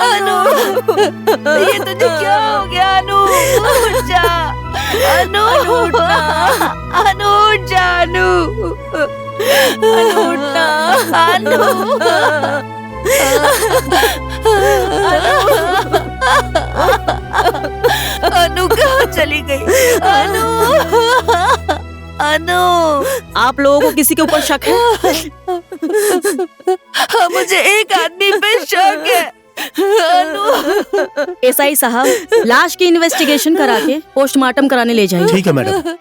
अनु, ये तुझे क्या हो गया अनु? उठ जा अनु, उठना अनु, उठ जा अनु, उठना अनु, अनु कहाँ चली गई? अनु, अनु, आप लोगों को किसी के ऊपर शक है? मुझे एक आदमी पे शक है। अनु, एसआई साहब, लाश की इन्वेस्टिगेशन करा के पोस्टमार्टम कराने ले जाइए। ठीक है मैडम।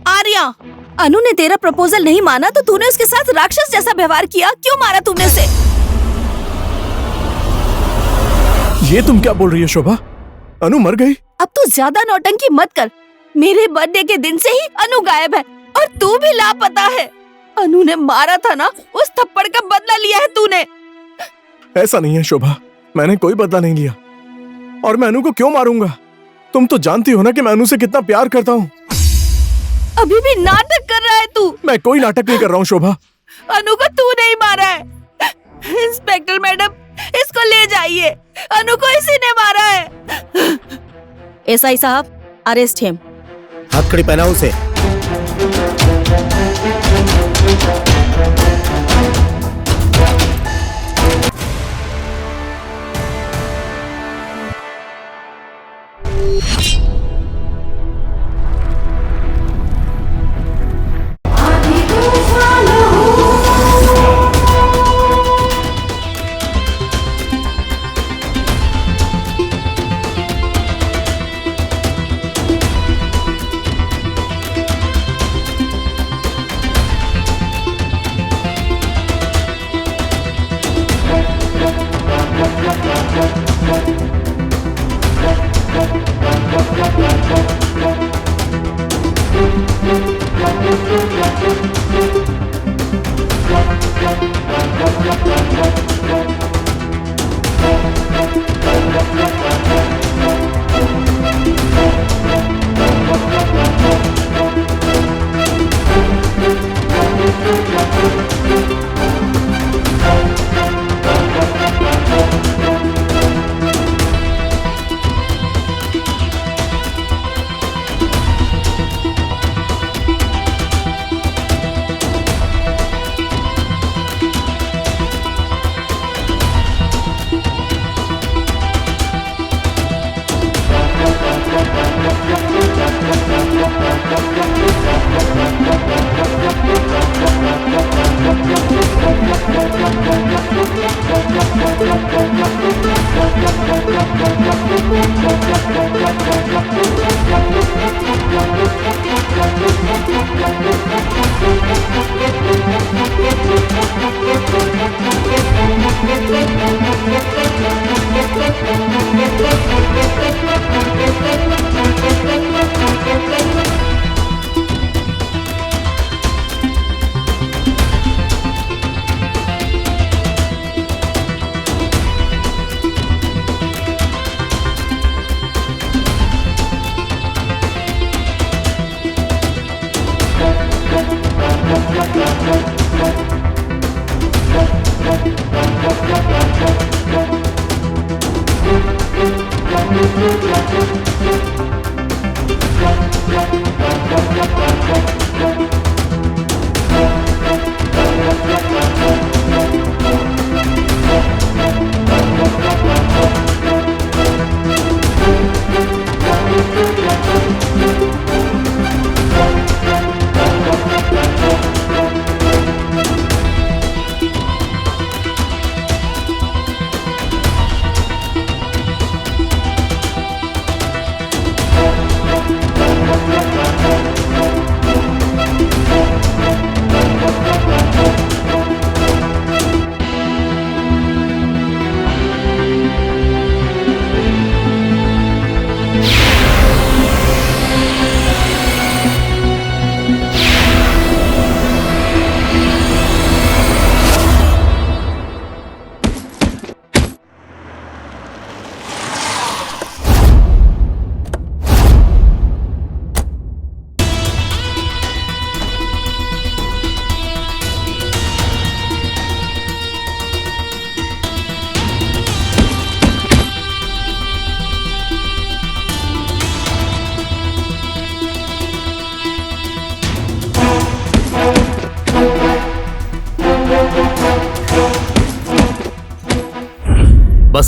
आर्या, अनु ने तेरा प्रपोजल नहीं माना तो तूने उसके साथ राक्षस जैसा व्यवहार किया। क्यों मारा तूने उसे? ये तुम क्या बोल रही है शोभा? अनु मर गई? अब तू ज्यादा नौटंकी मत कर। मेरे बर्थडे के दिन से ही अनु गायब है और तू भी लापता है। अनु ने मारा था ना, उस थप्पड़ का बदला लिया है तूने। ऐसा नहीं है शोभा, मैंने कोई बदला नहीं लिया। और मैं अनु को क्यों मारूंगा? तुम तो जानती हो ना कि मैं अनु से कितना प्यार करता हूँ। अभी भी नाटक कर रहा है तू। मैं कोई नाटक नहीं कर रहा हूँ शोभा। अनु को तू नहीं मारा है। इंस्पेक्टर मैडम, इसको ले जाइए। अनु को इसी ने मारा है। एसआई साहब, अरेस्ट हिम। हथकड़ी पहनाओ उसे।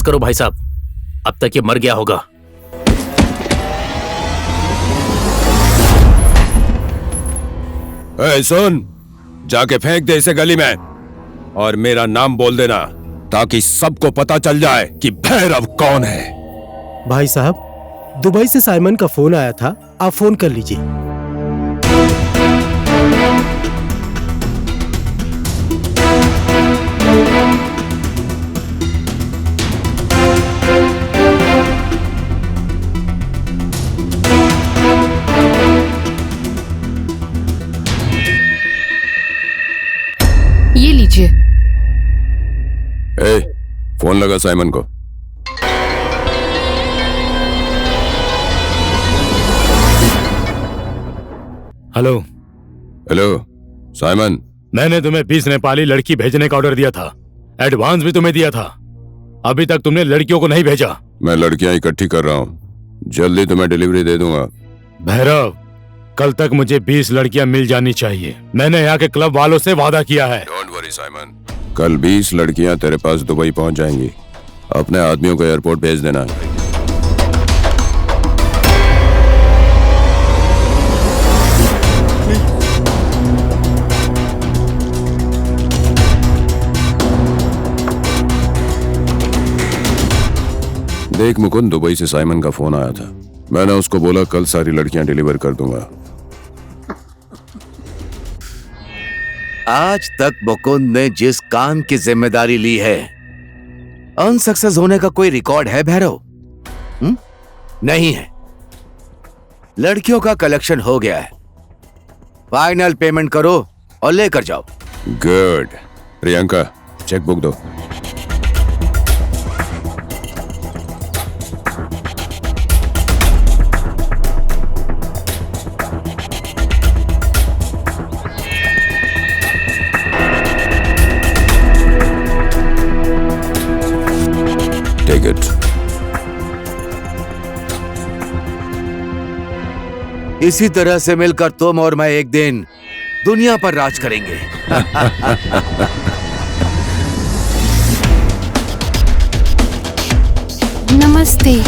बस करो भाई साहब, अब तक ये मर गया होगा। सुन, जाके फेंक दे इसे गली में और मेरा नाम बोल देना ताकि सबको पता चल जाए कि भैरव कौन है। भाई साहब, दुबई से साइमन का फोन आया था, आप फोन कर लीजिए। ये लीजिए। फोन लगा साइमन को। हेलो। हेलो साइमन, मैंने तुम्हें 20 नेपाली लड़की भेजने का ऑर्डर दिया था, एडवांस भी तुम्हें दिया था। अभी तक तुमने लड़कियों को नहीं भेजा। मैं लड़कियां इकट्ठी कर रहा हूँ, जल्दी तुम्हें डिलीवरी दे दूंगा। भैरव, कल तक मुझे 20 लड़कियां मिल जानी चाहिए। मैंने यहाँ के क्लब वालों से वादा किया है। डोंट वरी साइमन, कल 20 लड़कियां तेरे पास दुबई पहुंच जाएंगी। अपने आदमियों को एयरपोर्ट भेज देना। देख मुकुंद, दुबई से साइमन का फोन आया था। मैंने उसको बोला कल सारी लड़कियां डिलीवर कर दूंगा। आज तक मुकुंद ने जिस काम की जिम्मेदारी ली है, अनसक्सेस होने का कोई रिकॉर्ड है भैरव? नहीं है। लड़कियों का कलेक्शन हो गया है, फाइनल पेमेंट करो और लेकर जाओ। गुड। प्रियंका, चेकबुक दो। Take it. इसी तरह से मिलकर तुम और मैं एक दिन दुनिया पर राज करेंगे। नमस्ते।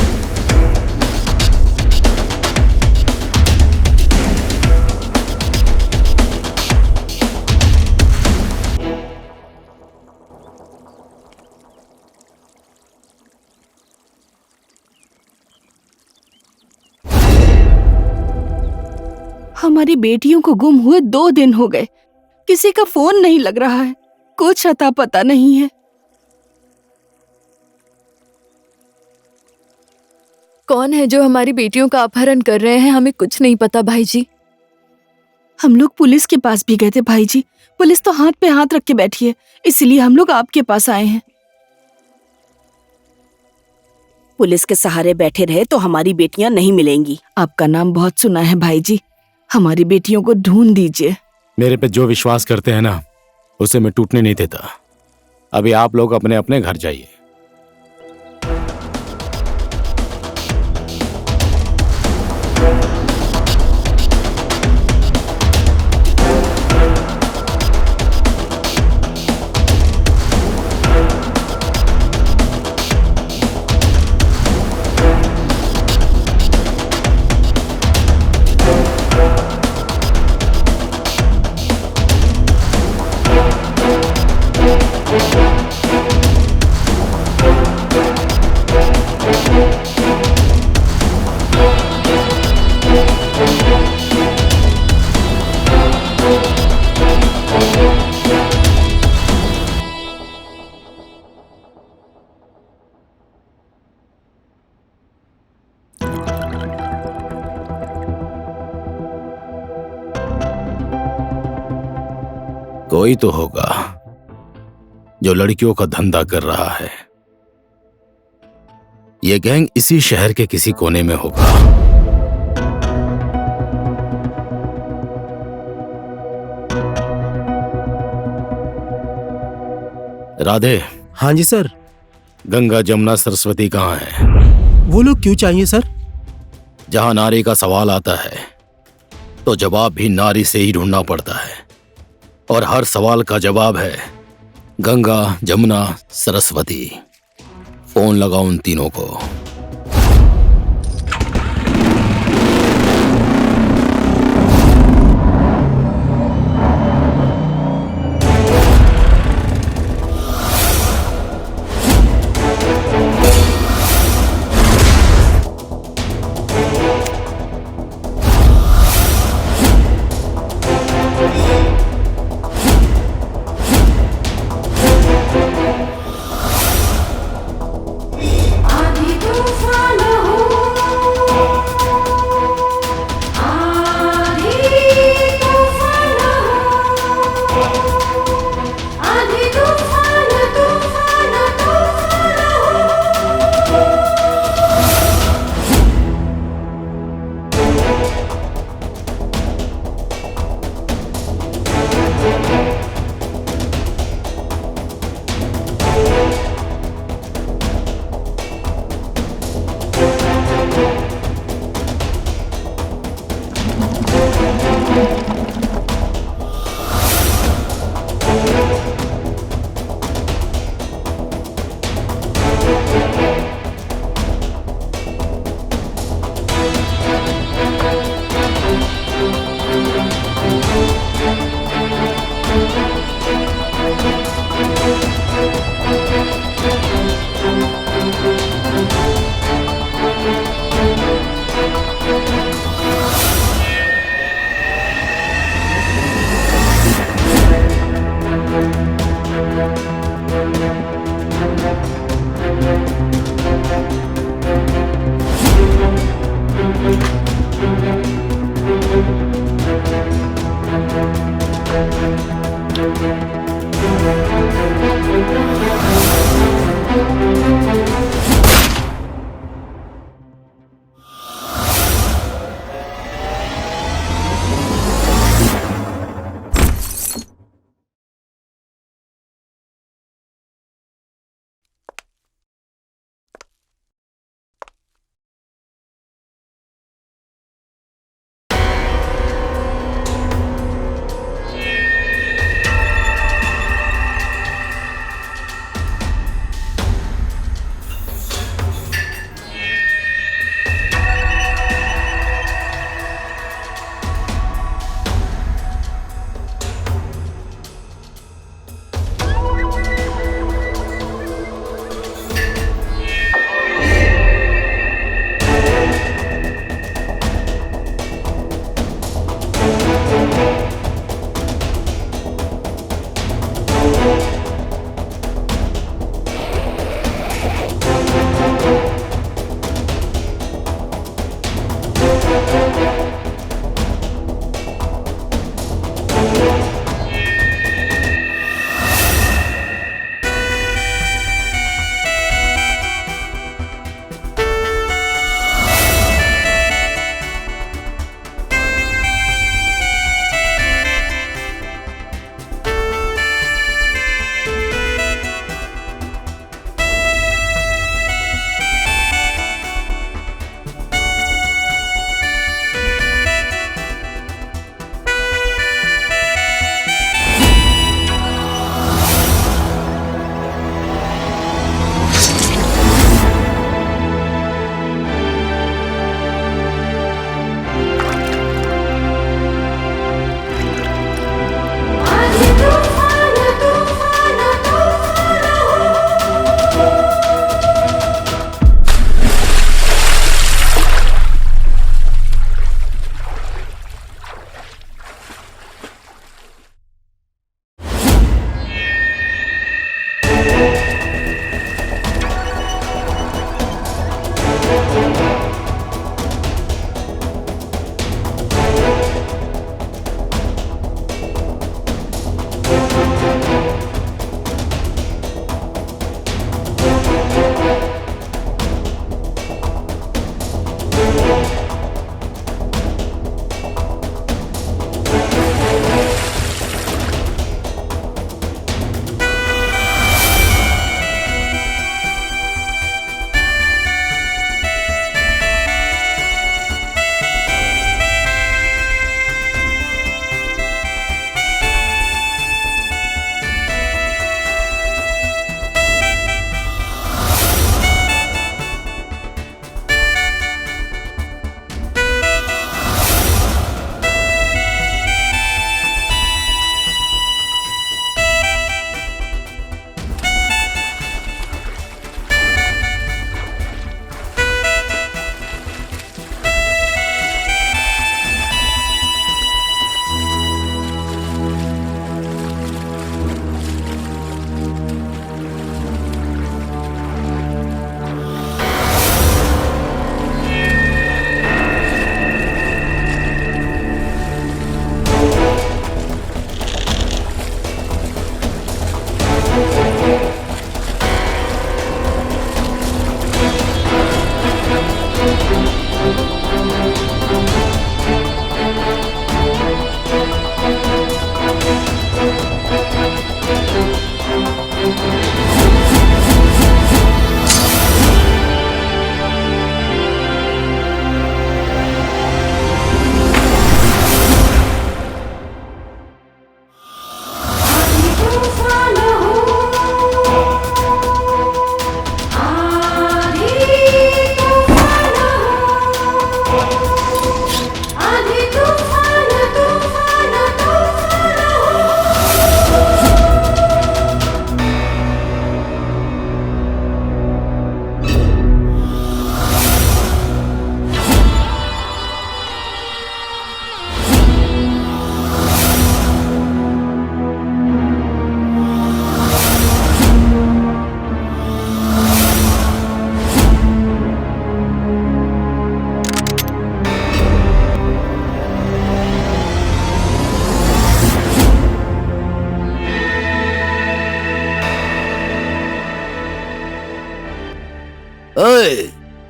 हमारी बेटियों को गुम हुए 2 दिन हो गए, किसी का फोन नहीं लग रहा है, कुछ अता पता नहीं है। कौन है जो हमारी बेटियों का अपहरण कर रहे हैं, हमें कुछ नहीं पता भाई जी। हम लोग पुलिस के पास भी गए थे भाई जी, पुलिस तो हाथ पे हाथ रख के बैठी है, इसलिए हम लोग आपके पास आए हैं। पुलिस के सहारे बैठे रहे तो हमारी बेटियां नहीं मिलेंगी। आपका नाम बहुत सुना है भाई जी, हमारी बेटियों को ढूंढ दीजिए। मेरे पे जो विश्वास करते हैं ना, उसे मैं टूटने नहीं देता। अभी आप लोग अपने अपने घर जाइए। कोई तो होगा जो लड़कियों का धंधा कर रहा है। ये गैंग इसी शहर के किसी कोने में होगा। राधे। हाँ जी सर। गंगा, जमुना, सरस्वती कहाँ है? वो लोग क्यों चाहिए सर? जहां नारी का सवाल आता है तो जवाब भी नारी से ही ढूंढना पड़ता है, और हर सवाल का जवाब है गंगा, जमुना, सरस्वती। फोन लगाओ उन तीनों को। आधी तो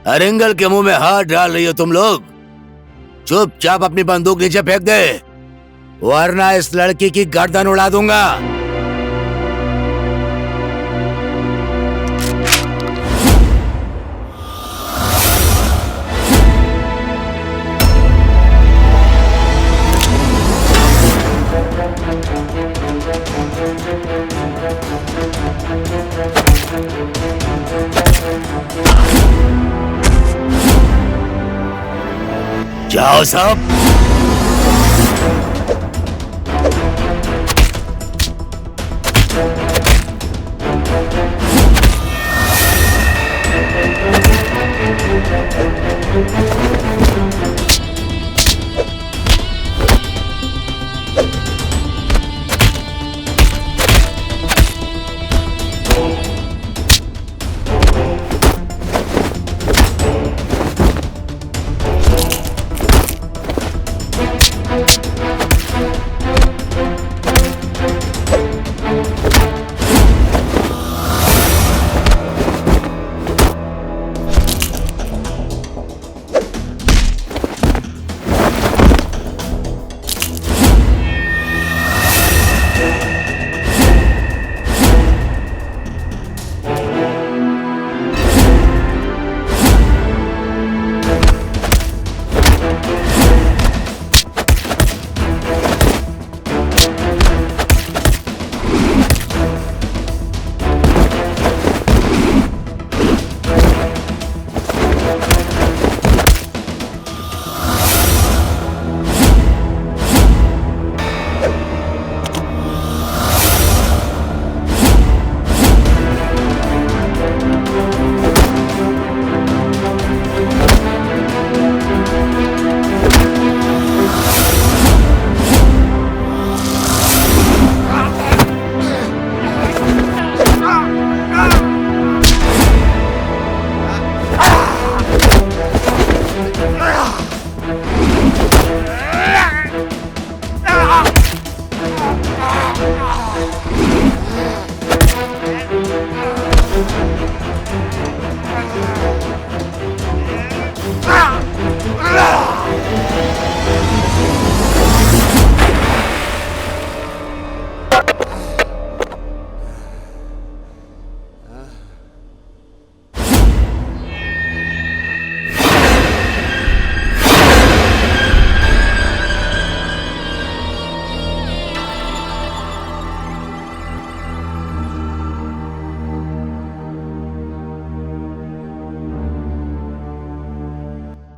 अरिंगल के मुंह में हाथ डाल रही हो तुम लोग? चुपचाप अपनी बंदूक नीचे फेंक दे, वरना इस लड़की की गर्दन उड़ा दूंगा। जाओ सब।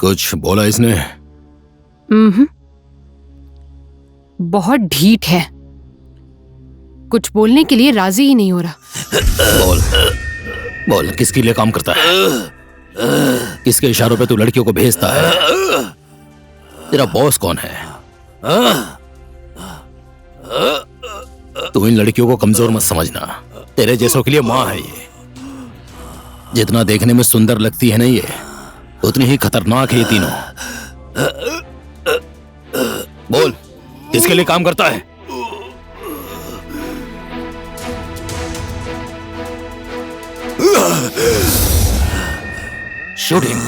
कुछ बोला इसने? बहुत ढीठ है, कुछ बोलने के लिए राजी ही नहीं हो रहा। बोल बोल, किसके लिए काम करता है? किसके इशारों पे तू लड़कियों को भेजता है? तेरा बॉस कौन है? तू इन लड़कियों को कमजोर मत समझना, तेरे जैसों के लिए माँ है ये। जितना देखने में सुंदर लगती है ना ये, उतनी ही खतरनाक है ये तीनों। बोल, किसके लिए काम करता है? शूटिंग।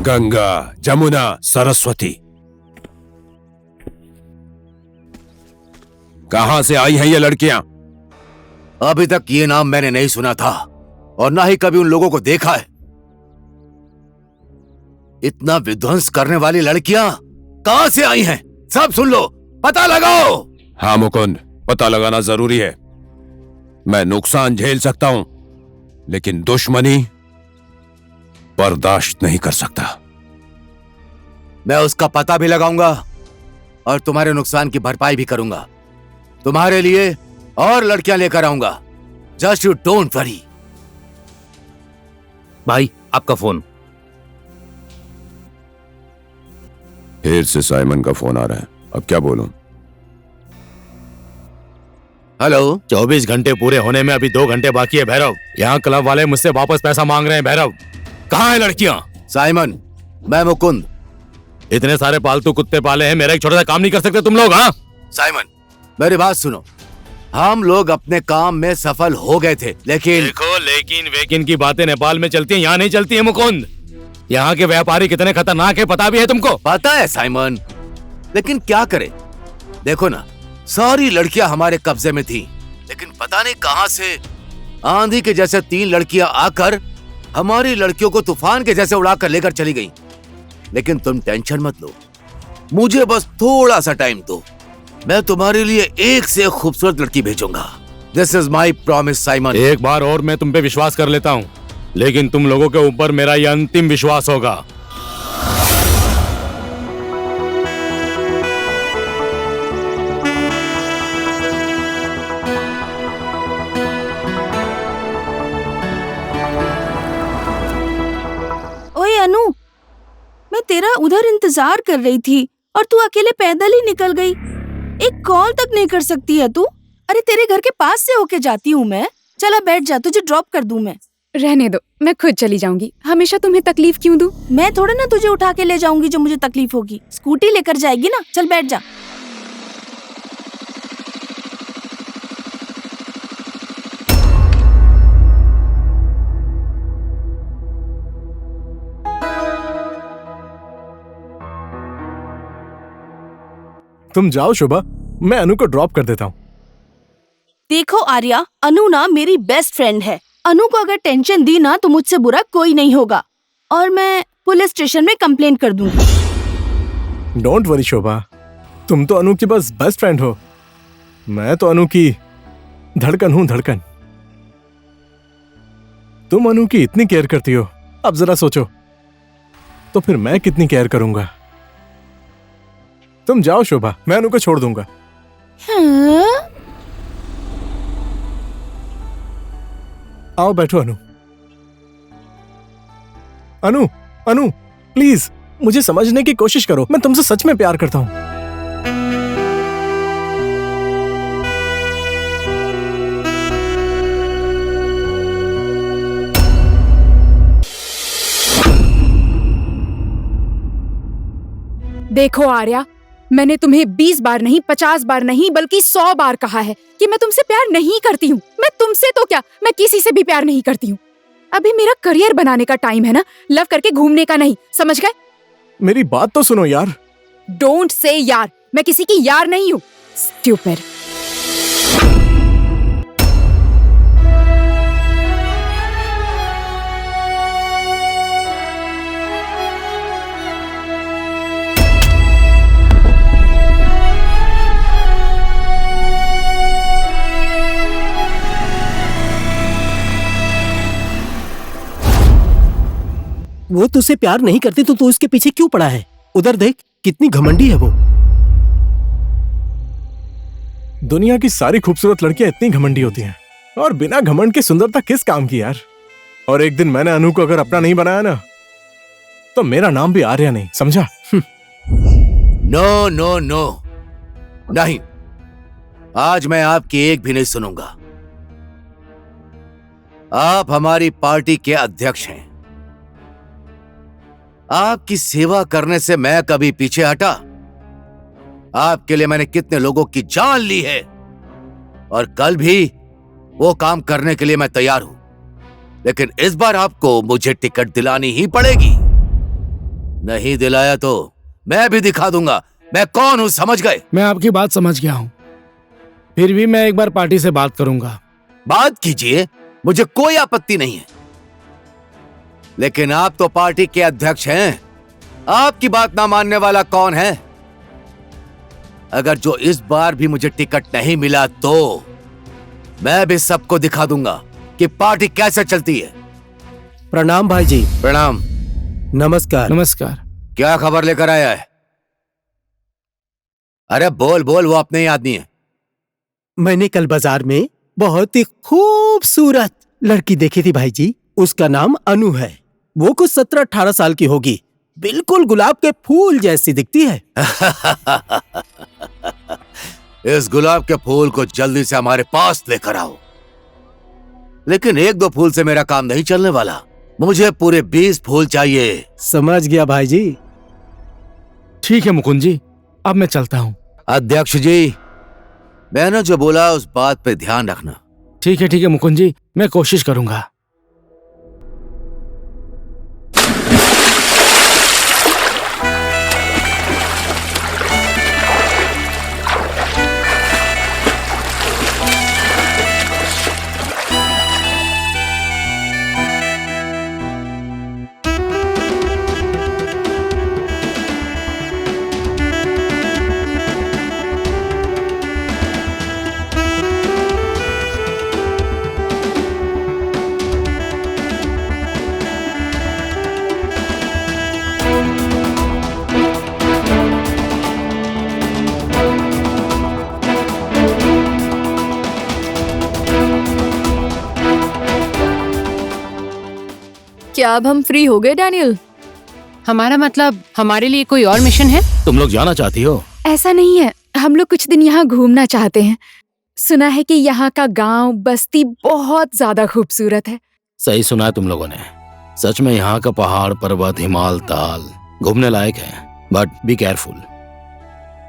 गंगा, जमुना, सरस्वती, कहां से आई हैं ये लड़कियां? अभी तक ये नाम मैंने नहीं सुना था और ना ही कभी उन लोगों को देखा है। इतना विध्वंस करने वाली लड़कियां कहां से आई हैं? सब सुन लो, पता लगाओ। हाँ मुकुंद, पता लगाना जरूरी है। मैं नुकसान झेल सकता हूं, लेकिन दुश्मनी बर्दाश्त नहीं कर सकता। मैं उसका पता भी लगाऊंगा और तुम्हारे नुकसान की भरपाई भी करूंगा। तुम्हारे लिए और लड़कियां लेकर आऊंगा। Just you don't worry. भाई, आपका फोन। फिर से साइमन का फोन आ रहा है, अब क्या बोलूं? हेलो। 24 घंटे पूरे होने में अभी 2 घंटे बाकी है भैरव। यहाँ क्लब वाले मुझसे वापस पैसा मांग रहे हैं भैरव। कहाँ है लड़कियां? साइमन, मैं मुकुंद। इतने सारे पालतू कुत्ते पाले हैं, मेरा एक छोटा सा काम नहीं कर सकते तुम लोग? हाँ, साइमन, मेरी बात सुनो। हम लोग अपने काम में सफल हो गए थे, लेकिन देखो, लेकिन वेकिन की बातें नेपाल में चलती हैं, यहाँ नहीं चलती है मुकुंद। यहाँ के व्यापारी कितने खतरनाक है पता भी है तुमको? पता है साइमन, लेकिन क्या करें? देखो ना, सारी लड़कियां हमारे कब्जे में थी, लेकिन पता नहीं कहां से आंधी के जैसे 3 लड़कियां आकर हमारी लड़कियों को तूफान के जैसे उड़ाकर लेकर चली गईं। लेकिन तुम टेंशन मत लो, मुझे बस थोड़ा सा टाइम दो, मैं तुम्हारे लिए एक से एक खूबसूरत लड़की भेजूंगा। This is my promise Simon. एक बार और मैं तुम पे विश्वास कर लेता हूँ, लेकिन तुम लोगों के ऊपर मेरा यह अंतिम विश्वास होगा। ओए अनु, मैं तेरा उधर इंतजार कर रही थी और तू अकेले पैदल ही निकल गई। एक कॉल तक नहीं कर सकती है तू? अरे तेरे घर के पास से होके जाती हूँ मैं। चला बैठ जा, तुझे ड्रॉप कर दूं मैं। रहने दो, मैं खुद चली जाऊंगी। हमेशा तुम्हें तकलीफ क्यों दूं? मैं थोड़ा ना तुझे उठा के ले जाऊंगी जो मुझे तकलीफ होगी। स्कूटी लेकर जाएगी ना, चल बैठ जा। तुम जाओ शोभा, मैं अनु को ड्रॉप कर देता हूँ। देखो आर्या, अनु ना मेरी बेस्ट फ्रेंड है। अनु को अगर टेंशन दी ना तो मुझसे बुरा कोई नहीं होगा, और मैं पुलिस स्टेशन में कंप्लेंट कर दूंगी। डोंट वरी शोभा, तुम तो अनु की बस बेस्ट फ्रेंड हो, मैं तो अनु की धड़कन हूँ, धड़कन। तुम अनु की इतनी केयर करती हो, अब जरा सोचो तो फिर मैं कितनी केयर करूंगा। तुम जाओ शोभा, मैं अनु को छोड़ दूंगा। हाँ? आओ बैठो अनु। अनु, अनु प्लीज मुझे समझने की कोशिश करो, मैं तुमसे सच में प्यार करता हूं। देखो आर्या, मैंने तुम्हें 20 बार नहीं, 50 बार नहीं, बल्कि 100 बार कहा है कि मैं तुमसे प्यार नहीं करती हूँ। मैं तुमसे तो क्या, मैं किसी से भी प्यार नहीं करती हूँ। अभी मेरा करियर बनाने का टाइम है ना, लव करके घूमने का नहीं, समझ गए? मेरी बात तो सुनो यार। डोंट से यार, मैं किसी की यार नहीं हूँ। स्टूपिड। वो तुझसे प्यार नहीं करती तो तू उसके पीछे क्यों पड़ा है? उधर देख, कितनी घमंडी है वो। दुनिया की सारी खूबसूरत लड़कियां इतनी घमंडी होती हैं, और बिना घमंड के सुंदरता किस काम की यार। और एक दिन मैंने अनु को अगर अपना नहीं बनाया ना, तो मेरा नाम भी आर्या नहीं, समझा? नो नो नो, नहीं, आज मैं आपकी एक भी नहीं सुनूंगा। आप हमारी पार्टी के अध्यक्ष हैं, आपकी सेवा करने से मैं कभी पीछे हटा? आपके लिए मैंने कितने लोगों की जान ली है, और कल भी वो काम करने के लिए मैं तैयार हूं। लेकिन इस बार आपको मुझे टिकट दिलानी ही पड़ेगी। नहीं दिलाया तो मैं भी दिखा दूंगा मैं कौन हूं, समझ गए? मैं आपकी बात समझ गया हूं, फिर भी मैं एक बार पार्टी से बात करूंगा। बात कीजिए, मुझे कोई आपत्ति नहीं है, लेकिन आप तो पार्टी के अध्यक्ष हैं, आपकी बात ना मानने वाला कौन है? अगर जो इस बार भी मुझे टिकट नहीं मिला तो मैं भी सबको दिखा दूंगा कि पार्टी कैसे चलती है। प्रणाम भाई जी। प्रणाम। नमस्कार। नमस्कार। क्या खबर लेकर आया है? अरे बोल बोल, वो अपने ही आदमी है। मैंने कल बाजार में बहुत ही खूबसूरत लड़की देखी थी भाई जी, उसका नाम अनु है। वो कुछ 17-18 साल की होगी, बिल्कुल गुलाब के फूल जैसी दिखती है। इस गुलाब के फूल को जल्दी से हमारे पास लेकर आओ। लेकिन 1-2 फूल से मेरा काम नहीं चलने वाला, मुझे पूरे 20 फूल चाहिए। समझ गया भाई जी। ठीक है मुकुंद जी, अब मैं चलता हूँ। अध्यक्ष जी, मैंने जो बोला उस बात पे ध्यान रखना। ठीक है मुकुंद जी, मैं कोशिश करूंगा। क्या अब हम फ्री हो गए डैनियल? हमारा मतलब हमारे लिए कोई और मिशन है? तुम लोग जाना चाहती हो? ऐसा नहीं है, हम लोग कुछ दिन यहाँ घूमना चाहते हैं। सुना है कि यहाँ का गांव बस्ती बहुत ज्यादा खूबसूरत है। सही सुना है तुम लोगों ने। सच में यहाँ का पहाड़, पर्वत, हिमाल, ताल घूमने लायक है। But be careful.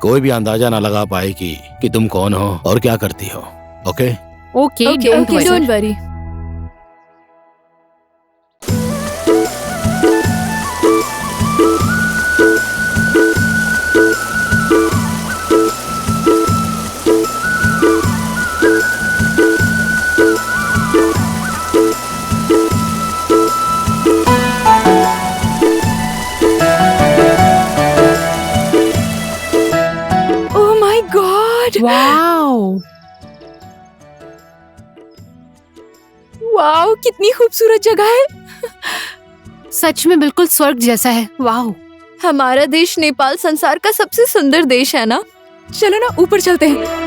कोई भी अंदाजा ना लगा पाए कि तुम कौन हो और क्या करती हो। Okay? Okay, don't worry. Wow, wow, कितनी खूबसूरत जगह है। सच में बिल्कुल स्वर्ग जैसा है। वाओ। हमारा देश नेपाल संसार का सबसे सुंदर देश है ना। चलो ना ऊपर चलते हैं।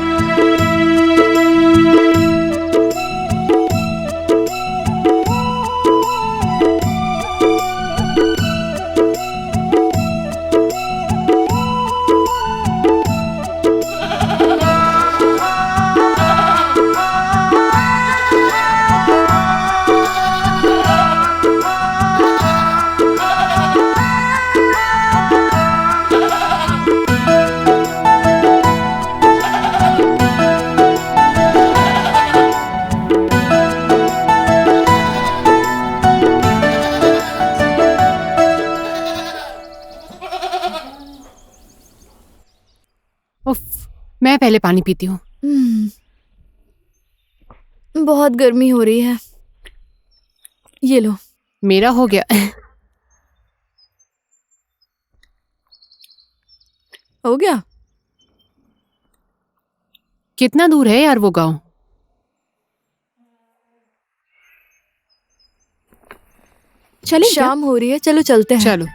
मैं पहले पानी पीती हूँ। बहुत गर्मी हो रही है। ये लो। मेरा हो गया। हो गया। कितना दूर है यार वो गांव? चलें क्या? शाम हो रही है, चलो चलते हैं। चलो।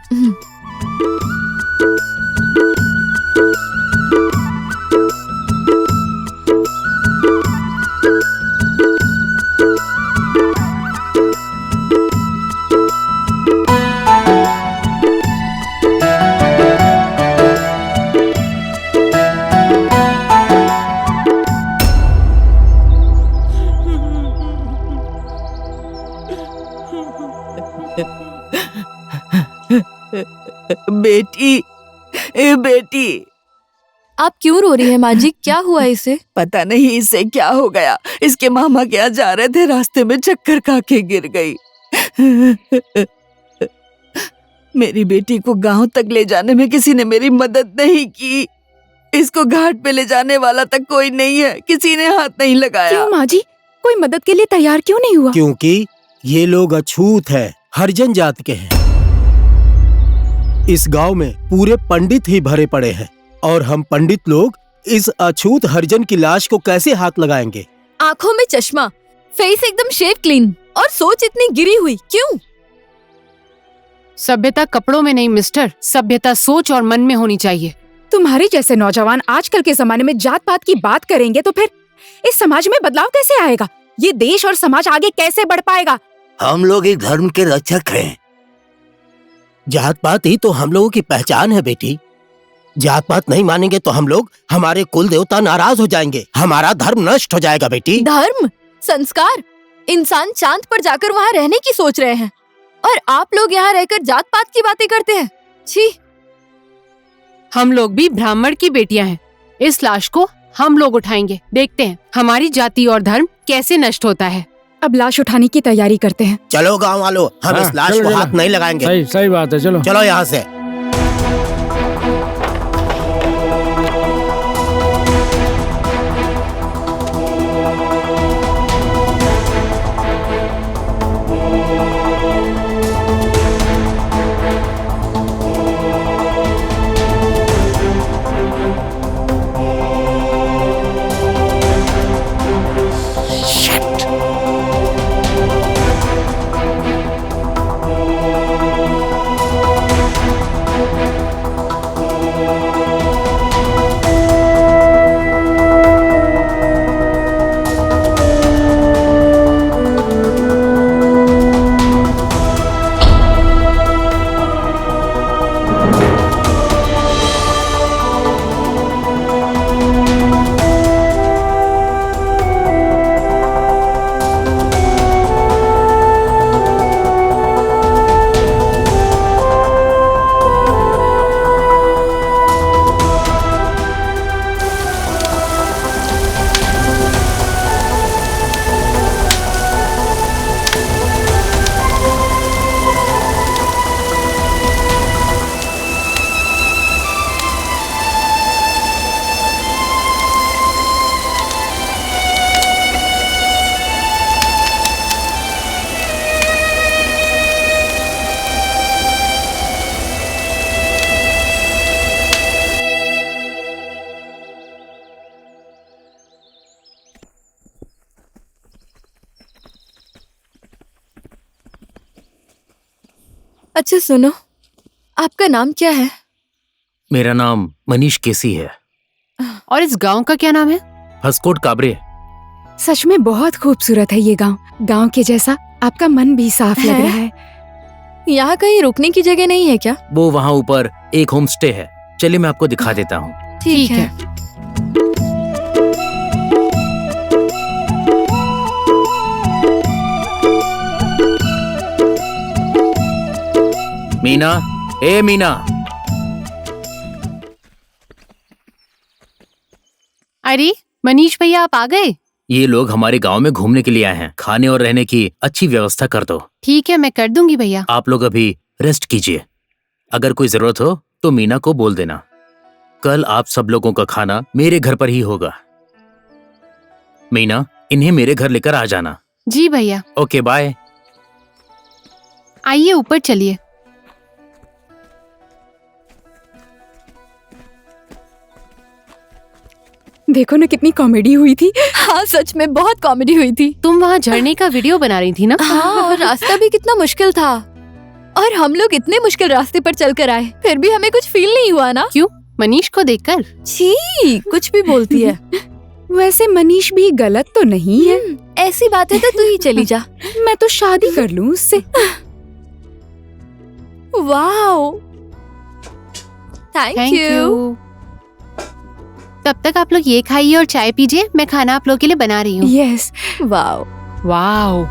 बेटी, बेटी। आप क्यों रो रही है माँ जी? क्या हुआ इसे? पता नहीं इसे क्या हो गया। इसके मामा के यहाँ जा रहे थे, रास्ते में चक्कर खा के गिर गई। मेरी बेटी को गांव तक ले जाने में किसी ने मेरी मदद नहीं की। इसको घाट पे ले जाने वाला तक कोई नहीं है, किसी ने हाथ नहीं लगाया। क्यों माँ जी, कोई मदद के लिए तैयार क्यों नहीं हुआ? क्योंकि ये लोग अछूत है, हरिजन जात के हैं। इस गांव में पूरे पंडित ही भरे पड़े हैं और हम पंडित लोग इस अछूत हरिजन की लाश को कैसे हाथ लगाएंगे? आंखों में चश्मा, फेस एकदम शेव क्लीन और सोच इतनी गिरी हुई, क्यों? सभ्यता कपड़ों में नहीं मिस्टर, सभ्यता सोच और मन में होनी चाहिए। तुम्हारे जैसे नौजवान आजकल के जमाने में जात पात की बात करेंगे तो फिर इस समाज में बदलाव कैसे आएगा? ये देश और समाज आगे कैसे बढ़ पाएगा? हम लोग एक धर्म के रक्षक हैं। जात पात ही तो हम लोगों की पहचान है बेटी। जात पात नहीं मानेंगे तो हम लोग, हमारे कुल देवता नाराज हो जाएंगे, हमारा धर्म नष्ट हो जाएगा बेटी। धर्म, संस्कार, इंसान चांद पर जाकर वहाँ रहने की सोच रहे हैं और आप लोग यहाँ रहकर जात पात की बातें करते हैं। छी। हम लोग भी ब्राह्मण की बेटियां हैं। इस लाश को हम लोग उठाएंगे, देखते हैं हमारी जाति और धर्म कैसे नष्ट होता है। अब लाश उठाने की तैयारी करते हैं। चलो गांव वालों, हम हाँ, इस लाश चलो, को चलो। हाथ नहीं लगाएंगे। सही सही बात है, चलो चलो यहाँ से। अच्छा सुनो, आपका नाम क्या है? मेरा नाम मनीष केसी है। और इस गांव का क्या नाम है? हसकोट काबरे। सच में बहुत खूबसूरत है ये गांव। गांव के जैसा आपका मन भी साफ लग रहा है। यहाँ कहीं रुकने की जगह नहीं है क्या? वो वहाँ ऊपर एक होम स्टे है, चलिए मैं आपको दिखा देता हूँ। ठीक है। मीना, ए मीना। अरे मनीष भैया, आप आ गए? ये लोग हमारे गांव में घूमने के लिए आए हैं। खाने और रहने की अच्छी व्यवस्था कर दो। ठीक है, मैं कर दूंगी भैया। आप लोग अभी रेस्ट कीजिए। अगर कोई जरूरत हो तो मीना को बोल देना। कल आप सब लोगों का खाना मेरे घर पर ही होगा। मीना, इन्हें मेरे घर लेकर आ जाना। जी भैया। Okay, bye. आइए ऊपर चलिए। देखो ना कितनी कॉमेडी हुई थी। हाँ सच में बहुत कॉमेडी हुई थी। तुम वहाँ झरने का वीडियो बना रही थी ना? हाँ, और रास्ता भी कितना मुश्किल था। और हम लोग इतने मुश्किल रास्ते पर चलकर आए, फिर भी हमें कुछ फील नहीं हुआ ना? क्यों? मनीष को देखकर? छी, कुछ भी बोलती है। वैसे मनीष भी गलत तो नहीं है। ऐसी बात है तो तू ही चली जा। मैं तो शादी कर लूं उससे। Wow, thank you. तब तक आप लोग ये खाइए और चाय पीजिए, मैं खाना आप लोगों के लिए बना रही हूँ। Yes, wow wow.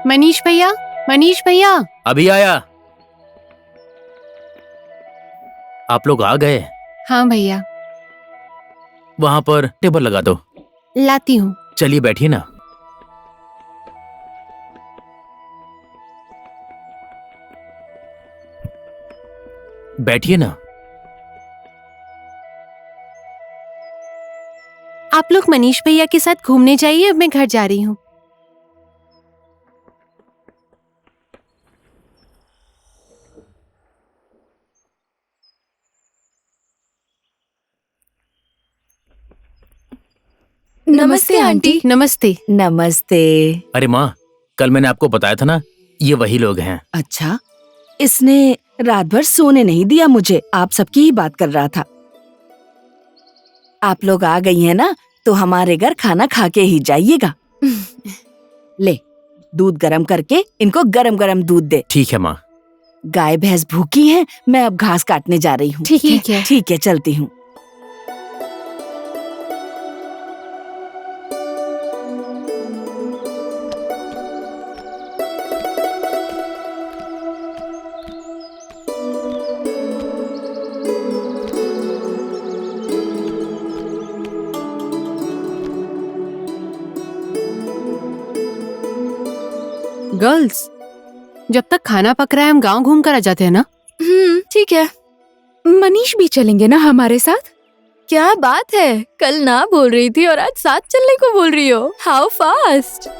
मनीष भैया, मनीष भैया। अभी आया। आप लोग आ गए? हाँ भैया। वहाँ पर टेबल लगा दो। लाती हूँ। चलिए बैठिए ना। बैठिए ना। आप लोग मनीष भैया के साथ घूमने जाइए, अब मैं घर जा रही हूँ। नमस्ते आंटी। नमस्ते। नमस्ते। अरे माँ, कल मैंने आपको बताया था ना, ये वही लोग हैं। अच्छा, इसने रात भर सोने नहीं दिया मुझे, आप सबकी ही बात कर रहा था। आप लोग आ गई हैं ना, तो हमारे घर खाना खा के ही जाइएगा। ले, दूध गरम करके इनको गरम गरम दूध दे। ठीक है माँ। गाय भैंस भूखी हैं, मैं अब घास काटने जा रही हूँ। ठीक है। ठीक है, चलती हूँ। गर्ल्स, जब तक खाना पक रहा है हम गांव घूम कर आ जाते हैं ना। ठीक है। मनीष भी चलेंगे ना हमारे साथ? क्या बात है, कल ना बोल रही थी और आज साथ चलने को बोल रही हो। How fast.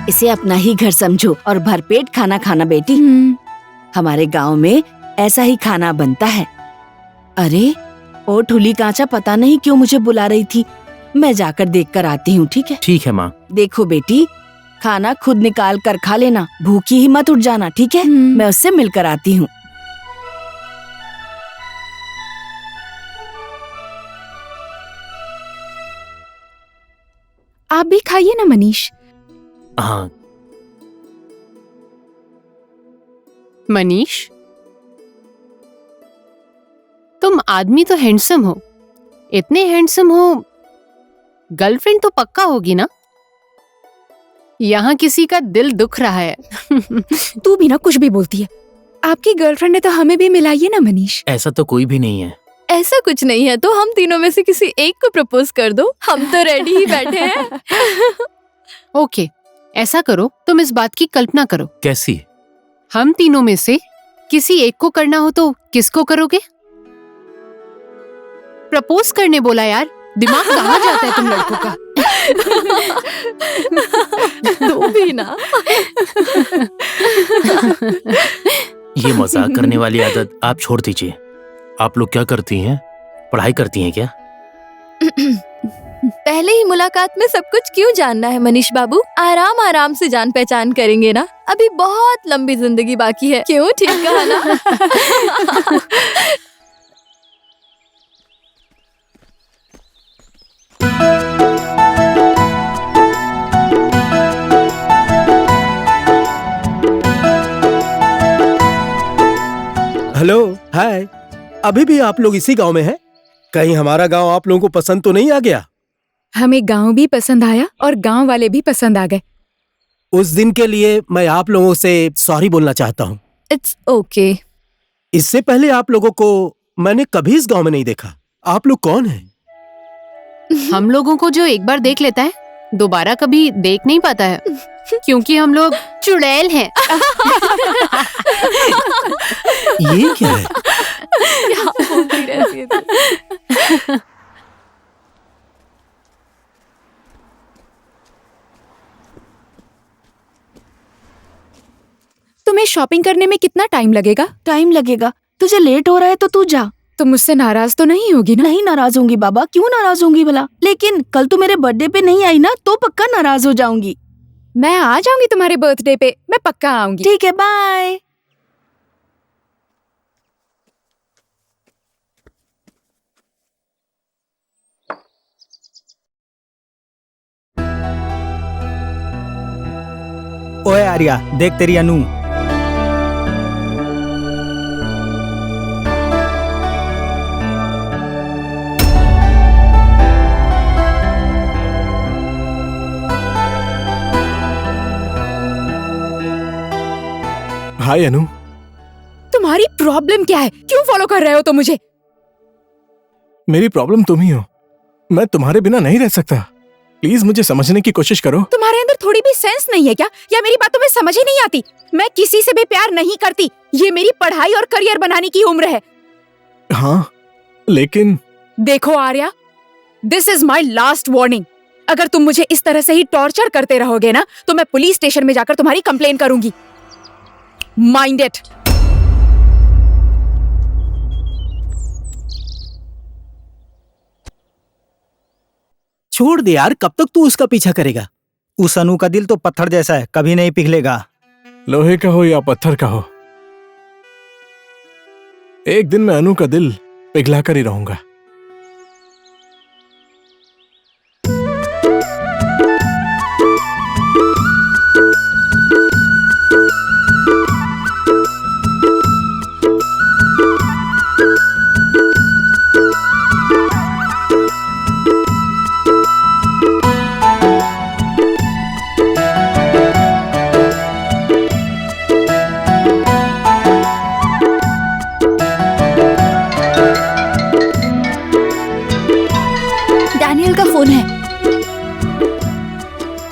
इसे अपना ही घर समझो और भरपेट खाना खाना बेटी। हमारे गांव में ऐसा ही खाना बनता है। अरे, ओ ठुली कांचा पता नहीं क्यों मुझे बुला रही थी, मैं जाकर देख कर आती हूँ। ठीक है? ठीक है माँ। देखो बेटी, खाना खुद निकाल कर खा लेना, भूखी ही मत उठ जाना। ठीक है? मैं उससे मिलकर आती हूँ। आप भी खाइए ना मनीष। हाँ। मनीष, तुम आदमी तो हैंडसम हो, इतने हैंडसम हो, गर्लफ्रेंड तो पक्का होगी ना? यहाँ किसी का दिल दुख रहा है। तू भी ना कुछ भी बोलती है। आपकी गर्लफ्रेंड ने तो हमें भी मिलाई ना मनीष। ऐसा तो कोई भी नहीं है। ऐसा कुछ नहीं है तो हम तीनों में से किसी एक को प्रपोज कर दो, हम तो रेडी ही बैठे हैं। ओके, ऐसा करो, तुम इस बात की कल्पना करो। कैसी? हम तीनों में से किसी एक को करना हो तो किसको करोगे? प्रपोज करने बोला यार, दिमाग कहाँ जाता है तुम लड़कों का? तू भी ना। ये मजाक करने वाली आदत आप छोड़ दीजिए। आप लोग क्या करती हैं? पढ़ाई करती हैं क्या? पहले ही मुलाकात में सब कुछ क्यों जानना है मनीष बाबू? आराम आराम से जान पहचान करेंगे ना, अभी बहुत लंबी जिंदगी बाकी है। क्यों, ठीक कहा ना? हेलो, हाय। अभी भी आप लोग इसी गांव में हैं? कहीं हमारा गांव आप लोगों को पसंद तो नहीं आ गया? हमें गांव भी पसंद आया और गांव वाले भी पसंद आ गए। उस दिन के लिए मैं आप लोगों से सॉरी बोलना चाहता हूँ। It's okay. इससे पहले आप लोगों को मैंने कभी इस गांव में नहीं देखा। आप लोग कौन हैं? हम लोगों को जो एक बार देख लेता है, दोबारा कभी देख नहीं पाता है, क्योंकि हम लोग चुड़ैल हैं। ये क्या है? तुम्हें शॉपिंग करने में कितना टाइम लगेगा? टाइम लगेगा? तुझे लेट हो रहा है तो तू जा। तुम मुझसे नाराज तो नहीं होगी ना? नहीं नाराज होंगी बाबा, क्यों नाराज होंगी भला? लेकिन कल तू मेरे बर्थडे पे नहीं आई ना तो पक्का नाराज हो जाऊंगी। मैं आ जाऊंगी तुम्हारे बर्थडे पे, मैं पक्का आऊंगी। ठीक है, बाय। ओए आर्या, देख तेरी अनु। हाय अनु। तुम्हारी प्रॉब्लम क्या है? क्यों फॉलो कर रहे हो तुम मुझे? मेरी प्रॉब्लम तुम ही हो, मैं तुम्हारे बिना नहीं रह सकता। प्लीज मुझे समझने की कोशिश करो। तुम्हारे अंदर थोड़ी भी सेंस नहीं है क्या? या मेरी बातों में समझ ही नहीं आती? मैं किसी से भी प्यार नहीं करती। ये मेरी पढ़ाई और करियर बनाने की उम्र है। हाँ, लेकिन देखो Arya, this is my last warning. अगर तुम मुझे इस तरह से ही टॉर्चर करते रहोगे ना, तो मैं पुलिस स्टेशन में जाकर तुम्हारी कंप्लेन करूंगी। Mind it. छोड़ दे यार, कब तक तू उसका पीछा करेगा? उस अनु का दिल तो पत्थर जैसा है, कभी नहीं पिघलेगा। लोहे का हो या पत्थर का हो, एक दिन मैं अनु का दिल पिघला कर ही रहूंगा। डैनियल का फोन है।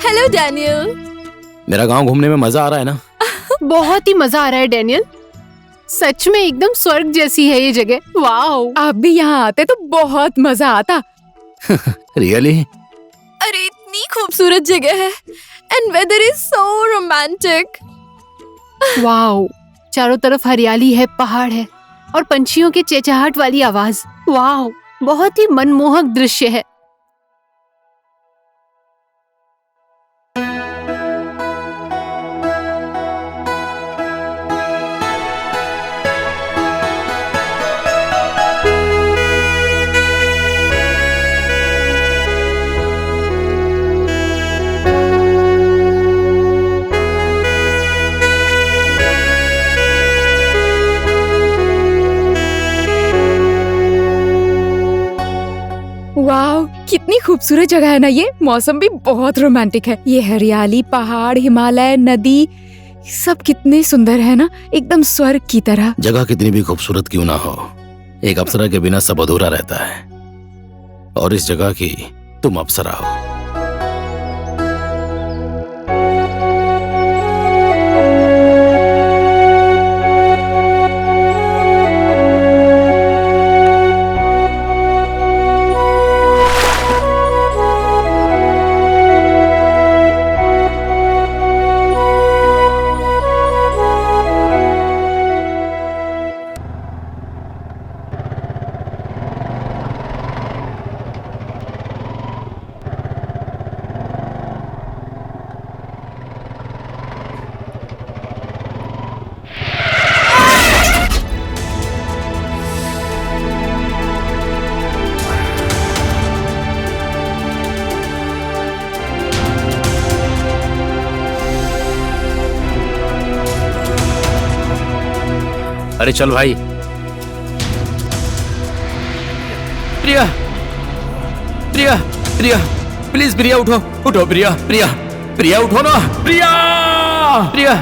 Hello Daniel. मेरा गांव घूमने में मजा आ रहा है ना? बहुत ही मजा आ रहा है डैनियल। सच में एकदम स्वर्ग जैसी है ये जगह। वाओ, आप भी यहाँ आते तो बहुत मजा आता। रियली? अरे इतनी खूबसूरत जगह है and weather is so romantic. Wow, चारों तरफ हरियाली है, पहाड़ है और पंछियों की चहचहाहट वाली आवाज। वाओ, बहुत ही मनमोहक दृश्य है। वाह, कितनी खूबसूरत जगह है ना ये। मौसम भी बहुत रोमांटिक है। ये हरियाली, पहाड़, हिमालय, नदी, सब कितने सुंदर है ना, एकदम स्वर्ग की तरह। जगह कितनी भी खूबसूरत क्यों ना हो, एक अप्सरा के बिना सब अधूरा रहता है। और इस जगह की तुम अप्सरा हो। अरे चल भाई। प्रिया, प्रिया, प्रिया, प्लीज प्रिया उठो, उठो प्रिया, प्रिया, प्रिया उठो ना, प्रिया, प्रिया,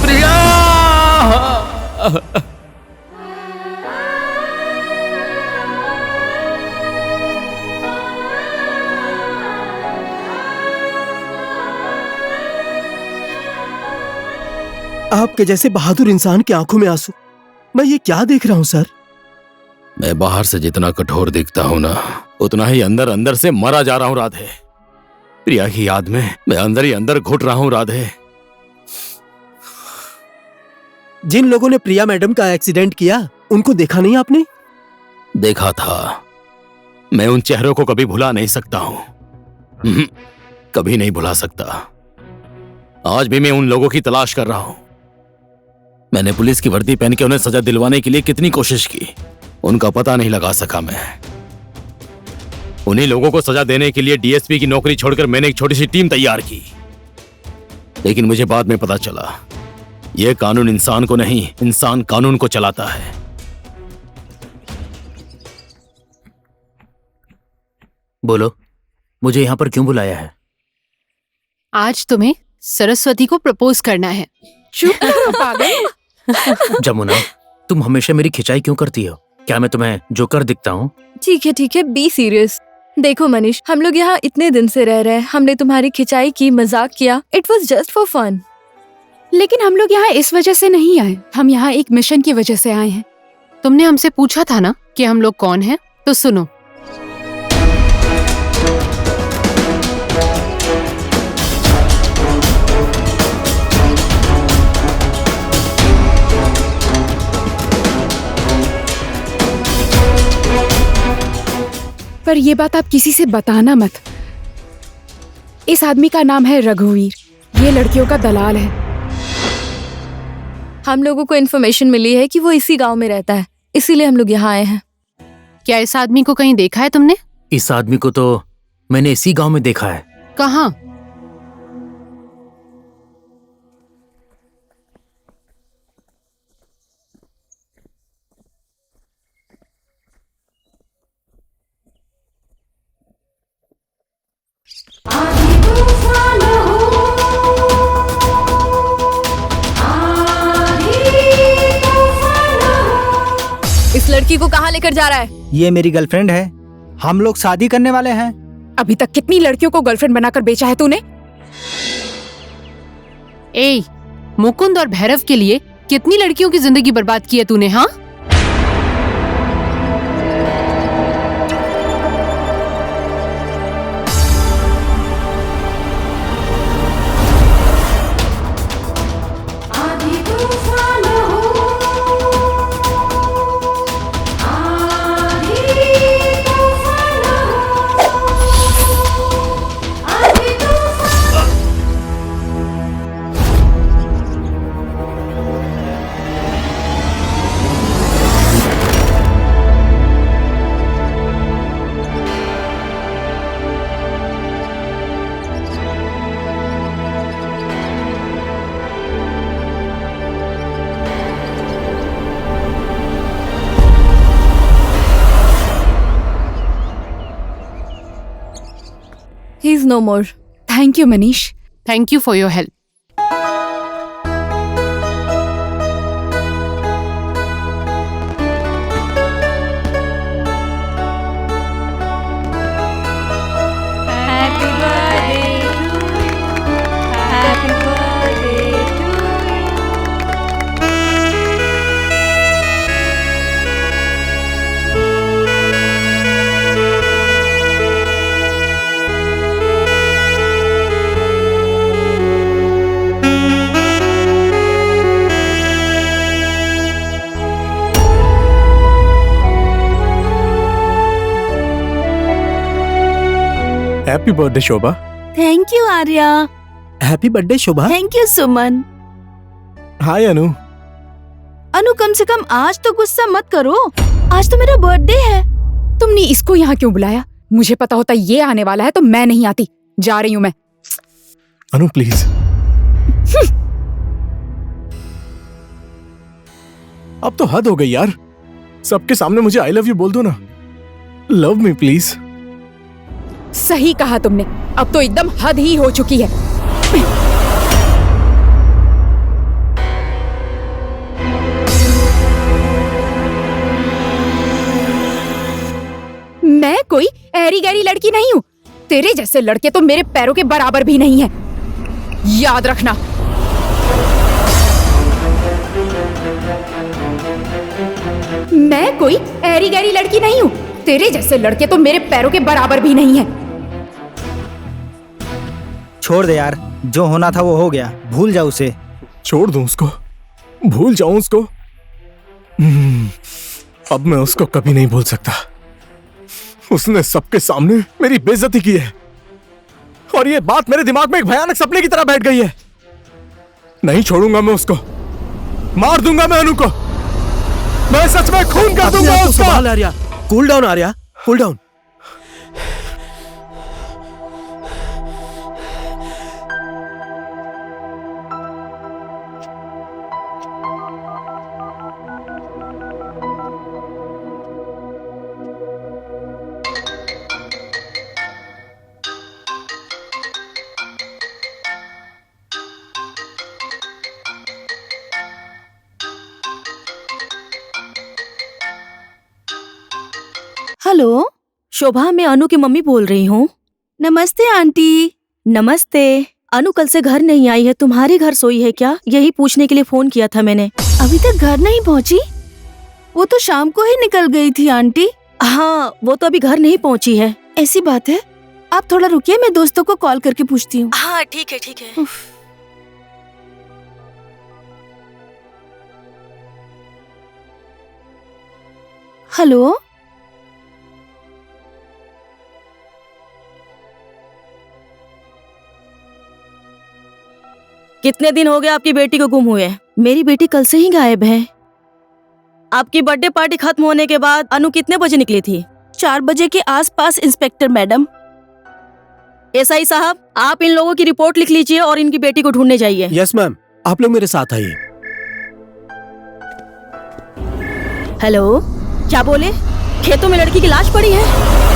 प्रिया। आपके जैसे बहादुर इंसान की आंखों में आंसू, मैं ये क्या देख रहा हूँ सर? मैं बाहर से जितना कठोर दिखता हूं ना, उतना ही अंदर अंदर से मरा जा रहा हूं राधे। प्रिया की याद में मैं अंदर ही अंदर घुट रहा हूं राधे। जिन लोगों ने प्रिया मैडम का एक्सीडेंट किया, उनको देखा नहीं आपने? देखा था। मैं उन चेहरों को कभी भुला नहीं सकता हूं। कभी नहीं भुला सकता। आज भी मैं उन लोगों की तलाश कर रहा हूं। मैंने पुलिस की वर्दी पहन के उन्हें सजा दिलवाने के लिए कितनी कोशिश की, उनका पता नहीं लगा सका मैं। उन्हीं लोगों को सजा देने के लिए डीएसपी की नौकरी छोड़कर मैंने एक छोटी सी टीम तैयार की। लेकिन मुझे बाद में पता चला, यह कानून इंसान को नहीं, इंसान कानून को चलाता है। बोलो, मुझे यहाँ पर क्यों बुलाया है? आज तुम्हें सरस्वती को प्रपोज करना है। चुप करो पागल। जमुना, तुम हमेशा मेरी खिंचाई क्यों करती हो? क्या मैं तुम्हें जोकर दिखता हूँ? ठीक है, बी सीरियस। देखो मनीष, हम लोग यहाँ इतने दिन से रह रहे हैं, हमने तुम्हारी खिंचाई की, मजाक किया। It was just for fun. लेकिन हम लोग यहाँ इस वजह से नहीं आए, हम यहाँ एक मिशन की वजह से आए हैं। तुमने हमसे पूछा था ना कि हम लोग कौन हैं, तो सुनो। पर ये बात आप किसी से बताना मत। इस आदमी का नाम है रघुवीर, ये लड़कियों का दलाल है। हम लोगों को इन्फॉर्मेशन मिली है कि वो इसी गांव में रहता है, इसीलिए हम लोग यहाँ आए हैं। क्या इस आदमी को कहीं देखा है तुमने? इस आदमी को तो मैंने इसी गांव में देखा है। कहाँ? इस लड़की को कहाँ लेकर जा रहा है? ये मेरी गर्लफ्रेंड है, हम लोग शादी करने वाले हैं। अभी तक कितनी लड़कियों को गर्लफ्रेंड बनाकर बेचा है तूने? ए, मुकुंद और भैरव के लिए कितनी लड़कियों की जिंदगी बर्बाद की है तूने? हाँ, He is no more. Thank you Manish. Thank you for your help. Happy birthday Shobha. Thank you Arya. Happy birthday Shobha. Thank you Suman. Hi Anu. Anu कम से कम आज तो गुस्सा मत करो, आज तो मेरा बर्थडे है। तुमने इसको यहाँ क्यों बुलाया? मुझे पता होता ये आने वाला है तो मैं नहीं आती। जा रही हूँ मैं। अनु प्लीज। अब तो हद हो गई यार, सबके सामने मुझे आई लव यू बोल दो ना। Love me please. सही कहा तुमने, अब तो एकदम हद ही हो चुकी है। मैं कोई ऐरी गैरी लड़की नहीं हूँ। तेरे जैसे लड़के तो मेरे पैरों के बराबर भी नहीं है, याद रखना। मैं कोई ऐरी गैरी लड़की नहीं हूँ। तेरे जैसे लड़के तो मेरे पैरों के बराबर भी नहीं है। छोड़ दे यार, जो होना था वो हो गया, भूल जा उसे। छोड़ दूं उसको, भूल जाऊं उसको? अब मैं उसको कभी नहीं भूल सकता। उसने सबके सामने मेरी बेइज्जती की है और ये बात मेरे दिमाग में एक भयानक सपने की तरह बैठ गई है। नहीं छोड़ूंगा मैं उसको, मार दूंगा मैं अनु को। मैं सच में खून कर दूंगा उसका। Arya, cool down Arya, cool down. Hello Shobha, मैं अनु की मम्मी बोल रही हूँ। नमस्ते आंटी। नमस्ते। अनु कल से घर नहीं आई है, तुम्हारे घर सोई है क्या? यही पूछने के लिए फोन किया था मैंने। अभी तक घर नहीं पहुँची? वो तो शाम को ही निकल गई थी आंटी। हाँ, वो तो अभी घर नहीं पहुंची है। ऐसी बात है, आप थोड़ा रुकिए, मैं दोस्तों को कॉल करके पूछती हूँ। हाँ ठीक है ठीक है। हेलो, कितने दिन हो गए आपकी बेटी को गुम हुए? मेरी बेटी कल से ही गायब है। आपकी बर्थडे पार्टी खत्म होने के बाद अनु कितने बजे निकली थी? 4 बजे के आसपास इंस्पेक्टर मैडम। एसआई साहब, आप इन लोगों की रिपोर्ट लिख लीजिए और इनकी बेटी को ढूंढने जाइए। यस मैम, आप लोग मेरे साथ आइए। हेलो, क्या बोले? खेतों में लड़की की लाश पड़ी है?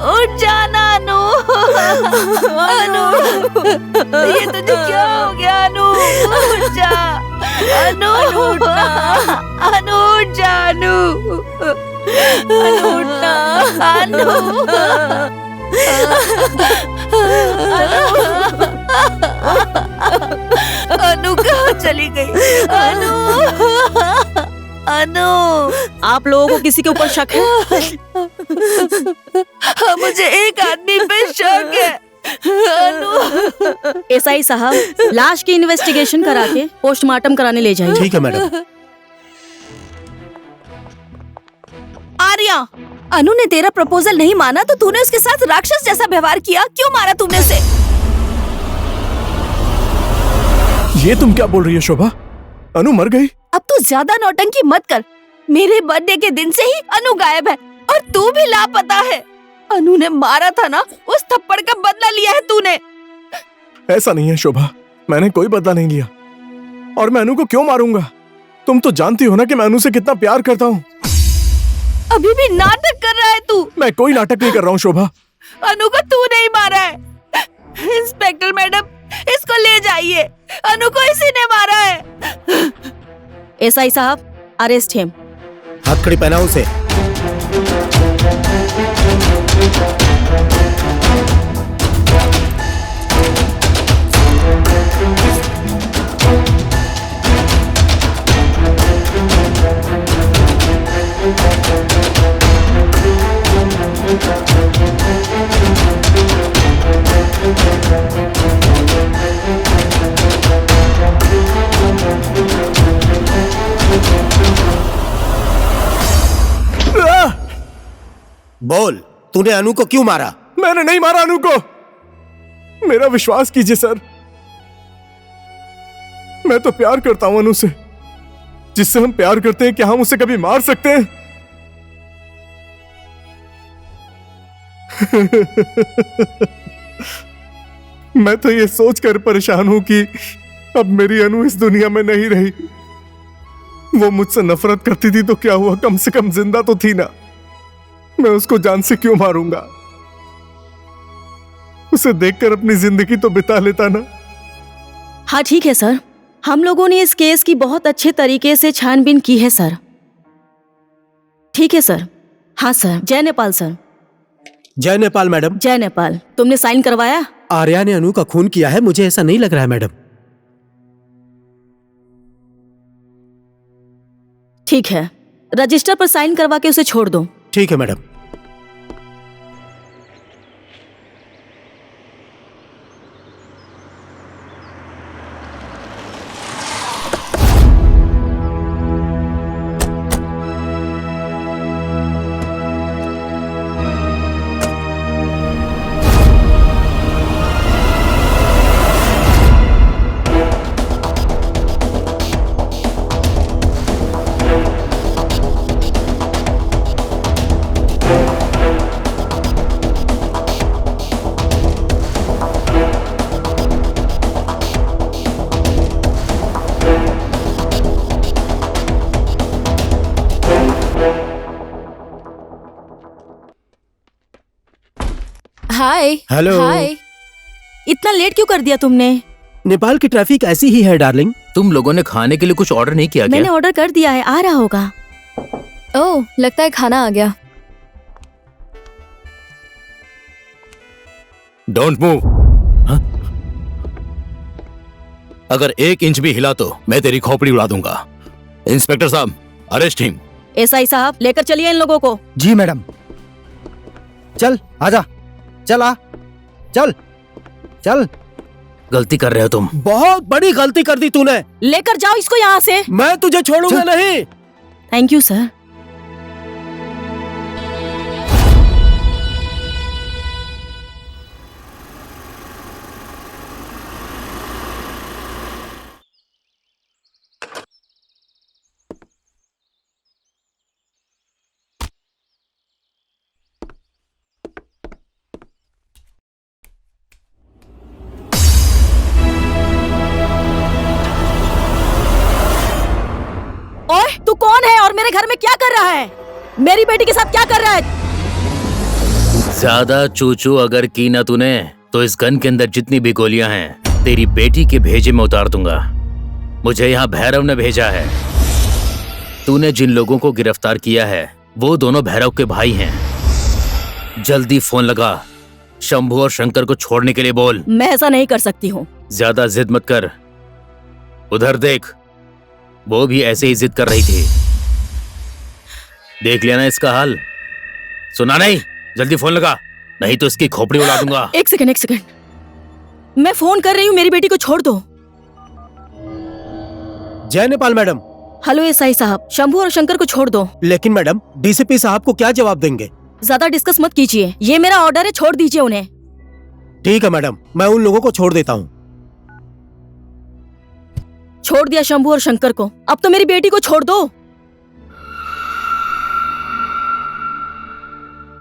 उठ जाना अनु। अनु, ये तुझे क्या हो गया अनु? उठ जा अनु, उठना अनु, उठ जा अनु, उठना अनु, अनु कहाँ चली गई? अनु, अनु, आप लोगों को किसी के ऊपर शक है? मुझे एक आदमी पे शक है। अनु। एसआई साहब, लाश की इन्वेस्टिगेशन करा के पोस्टमार्टम कराने ले जाइए। ठीक है मैडम। आर्या, अनु ने तेरा प्रपोजल नहीं माना तो तूने उसके साथ राक्षस जैसा व्यवहार किया। क्यों मारा तूने उसे? ये तुम क्या बोल रही हो शोभा? अनु मर गई? अब तू ज्यादा नौटंकी मत कर। मेरे बर्थडे के दिन से ही अनु गायब है और तू भी लापता है। अनु ने मारा था ना, उस थप्पड़ का बदला लिया है तूने। ऐसा नहीं है शोभा, मैंने कोई बदला नहीं लिया। और मैं अनु को क्यों मारूंगा? तुम तो जानती हो ना कि मैं अनु से कितना प्यार करता हूँ। अभी भी नाटक कर रहा है तू। मैं कोई नाटक नहीं कर रहा हूँ शोभा। अनु को तू नहीं मारा है। इंस्पेक्टर मैडम, इसको ले जाइए। अनु को इसी ने मारा है। एसआई साहब, अरेस्ट हिम। हथकड़ी पहनाओ उसे। बोल, तूने अनु को क्यों मारा? मैंने नहीं मारा अनु को। मेरा विश्वास कीजिए सर, मैं तो प्यार करता हूं अनु से। जिससे हम प्यार करते हैं, क्या हम उसे कभी मार सकते हैं? मैं तो ये सोचकर परेशान हूं कि अब मेरी अनु इस दुनिया में नहीं रही। वो मुझसे नफरत करती थी तो क्या हुआ, कम से कम जिंदा तो थी ना। मैं उसको जान से क्यों मारूंगा? उसे देखकर अपनी जिंदगी तो बिता लेता ना। हाँ ठीक है सर, हम लोगों ने इस केस की बहुत अच्छे तरीके से छानबीन की है सर। ठीक है सर। हाँ सर। जय नेपाल सर। जय नेपाल मैडम। जय नेपाल। तुमने साइन करवाया? आर्या ने अनु का खून किया है, मुझे ऐसा नहीं लग रहा है मैडम। ठीक है, रजिस्टर पर साइन करवा के उसे छोड़ दो। ठीक है मैडम। हाय। हेलो। हाय। इतना लेट क्यों कर दिया तुमने? नेपाल की ट्रैफिक ऐसी ही है डार्लिंग। तुम लोगों ने खाने के लिए कुछ ऑर्डर नहीं किया क्या? मैंने ऑर्डर कर दिया है, आ रहा होगा। ओह, लगता है खाना आ गया। Don't move. अगर 1 इंच भी हिला तो मैं तेरी खोपड़ी उड़ा दूंगा। इंस्पेक्टर साहब, अरेस्ट हिम। एसआई साहब, लेकर चलिए इन लोगों को। जी मैडम। चल आजा, चल आ, चल चल। गलती कर रहे हो तुम। बहुत बड़ी गलती कर दी तूने। लेकर जाओ इसको यहाँ से। मैं तुझे छोड़ूंगा नहीं। Thank you sir. ओए, तू कौन है और मेरे घर में क्या कर रहा है? मेरी बेटी के साथ क्या कर रहा है? ज्यादा चूचू अगर की ना तूने तो इस गन के अंदर जितनी भी गोलियां हैं तेरी बेटी के भेजे में उतार दूंगा। मुझे यहाँ भैरव ने भेजा है। तूने जिन लोगों को गिरफ्तार किया है वो दोनों भैरव के भाई हैं। जल्दी फोन लगा, शंभू और शंकर को छोड़ने के लिए बोल। मैं ऐसा नहीं कर सकती हूँ। ज्यादा जिद मत कर। उधर देख, वो भी ऐसे ही जिद कर रही थी। देख लिया ना इसका हाल? सुना नहीं? जल्दी फोन लगा, नहीं तो इसकी खोपड़ी उड़ा दूंगा। एक सेकंड। मैं फोन कर रही हूँ, मेरी बेटी को छोड़ दो। जय नेपाल मैडम। हेलो एसआई साहब, शंभू और शंकर को छोड़ दो। लेकिन मैडम, डीसीपी साहब को क्या जवाब देंगे? ज्यादा डिस्कस मत कीजिए, ये मेरा ऑर्डर है, छोड़ दीजिए उन्हें। ठीक है मैडम, मैं उन लोगों को छोड़ देता हूँ। छोड़ दिया शंभू और शंकर को, अब तो मेरी बेटी को छोड़ दो।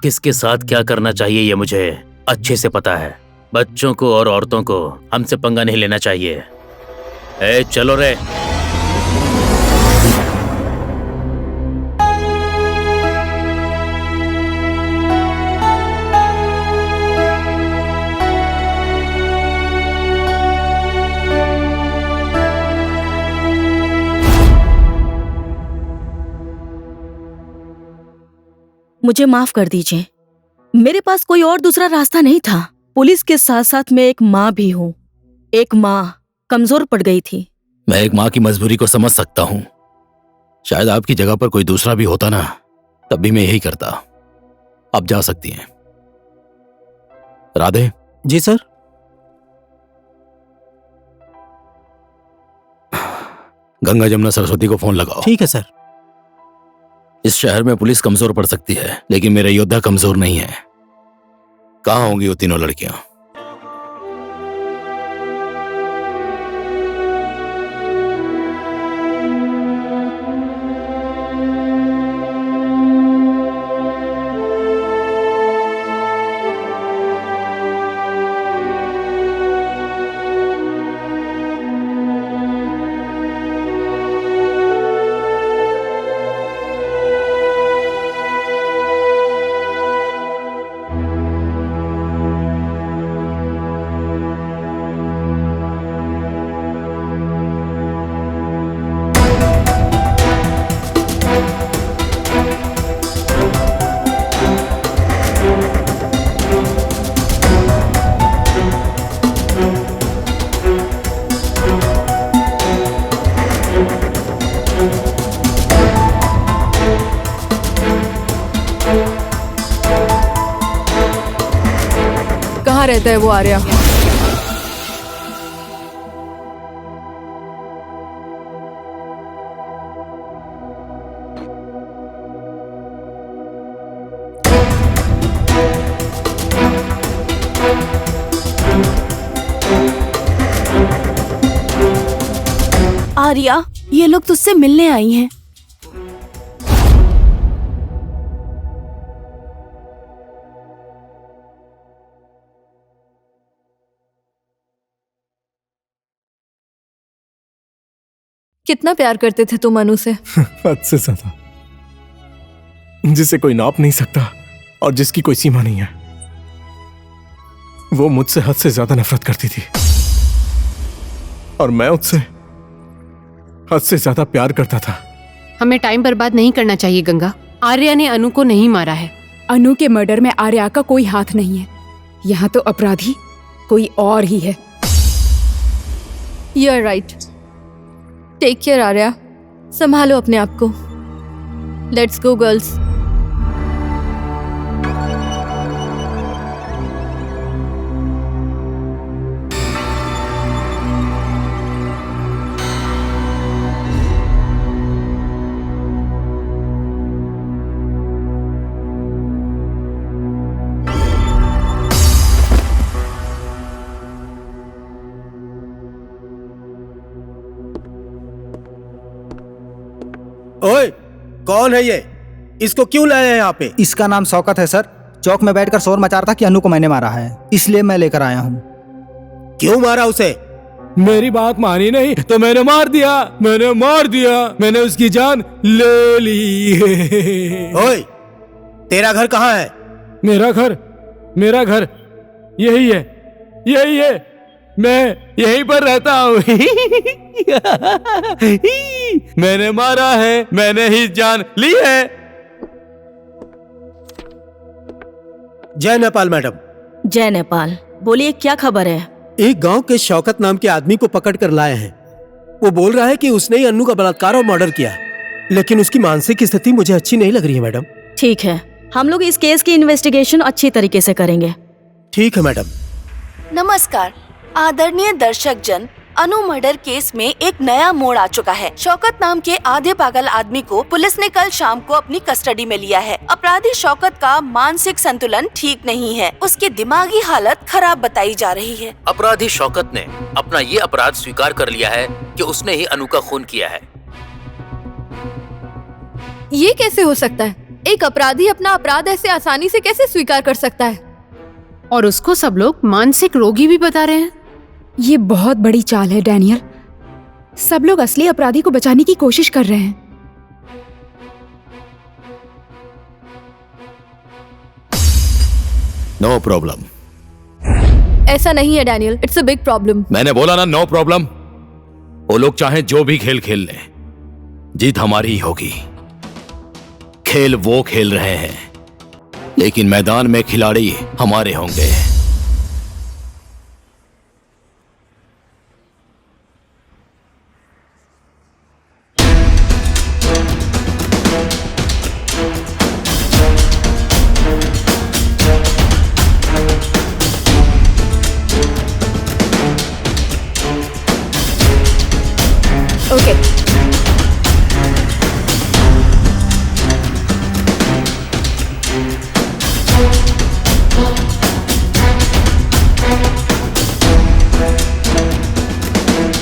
किसके साथ क्या करना चाहिए ये मुझे अच्छे से पता है। बच्चों को और औरतों को हमसे पंगा नहीं लेना चाहिए। ए, चलो रे। मुझे माफ कर दीजिए, मेरे पास कोई और दूसरा रास्ता नहीं था। पुलिस के साथ साथ मैं एक माँ भी हूँ। एक माँ कमजोर पड़ गई थी। मैं एक माँ की मजबूरी को समझ सकता हूँ। शायद आपकी जगह पर कोई दूसरा भी होता ना, तब भी मैं यही करता। आप जा सकती हैं। राधे। जी सर। गंगा जमुना सरस्वती को फोन लगाओ। ठीक है सर। इस शहर में पुलिस कमजोर पड़ सकती है, लेकिन मेरे योद्धा कमजोर नहीं है। कहाँ होंगी वो तीनों लड़कियां? कहाँ रहता है वो आर्या? आर्या, ये लोग तुझसे मिलने आई हैं। कितना प्यार करते थे तुम अनु से? हद से ज्यादा, जिसे कोई नाप नहीं सकता और जिसकी कोई सीमा नहीं है। वो मुझसे हद से ज्यादा नफरत करती थी और मैं उससे हद से ज्यादा प्यार करता था। हमें टाइम बर्बाद नहीं करना चाहिए गंगा। आर्या ने अनु को नहीं मारा है। अनु के मर्डर में आर्या का कोई हाथ नहीं है। यहाँ तो अपराधी कोई और ही है। You are right. Take care Arya, संभालो अपने आप को। Let's go girls. ओए, कौन है ये? इसको क्यों लाए हैं यहाँ पे? इसका नाम शौकत है सर। चौक में बैठकर शोर मचा रहा था कि अनु को मैंने मारा है, इसलिए मैं लेकर आया हूँ। क्यों मारा उसे? मेरी बात मानी नहीं तो मैंने मार दिया। मैंने उसकी जान ले ली। ओए, तेरा घर कहाँ है? मेरा घर यही है। मैं यहीं पर रहता हूँ। मैंने मारा है, मैंने ही जान ली है। जय नेपाल मैडम। जय नेपाल। बोलिए, क्या खबर है? एक गांव के शौकत नाम के आदमी को पकड़ कर लाए हैं। वो बोल रहा है कि उसने ही अन्नू का बलात्कार और मर्डर किया, लेकिन उसकी मानसिक स्थिति मुझे अच्छी नहीं लग रही है मैडम। ठीक है, हम लोग इस केस की इन्वेस्टिगेशन अच्छी तरीके से करेंगे। ठीक है मैडम। नमस्कार आदरणीय दर्शक जन, अनु मर्डर केस में एक नया मोड़ आ चुका है। शौकत नाम के आधे पागल आदमी को पुलिस ने कल शाम को अपनी कस्टडी में लिया है। अपराधी शौकत का मानसिक संतुलन ठीक नहीं है, उसकी दिमागी हालत खराब बताई जा रही है। अपराधी शौकत ने अपना ये अपराध स्वीकार कर लिया है कि उसने ही अनु का खून किया है। ये कैसे हो सकता है? एक अपराधी अपना अपराध ऐसे आसानी से कैसे स्वीकार कर सकता है? और उसको सब लोग मानसिक रोगी भी बता रहे हैं। ये बहुत बड़ी चाल है डैनियल। सब लोग असली अपराधी को बचाने की कोशिश कर रहे हैं। No problem. ऐसा नहीं है Daniel, it's a big problem. मैंने बोला ना, नो प्रॉब्लम। वो लोग चाहे जो भी खेल खेल लें, जीत हमारी ही होगी। खेल वो खेल रहे हैं, लेकिन मैदान में खिलाड़ी हमारे होंगे। ओके।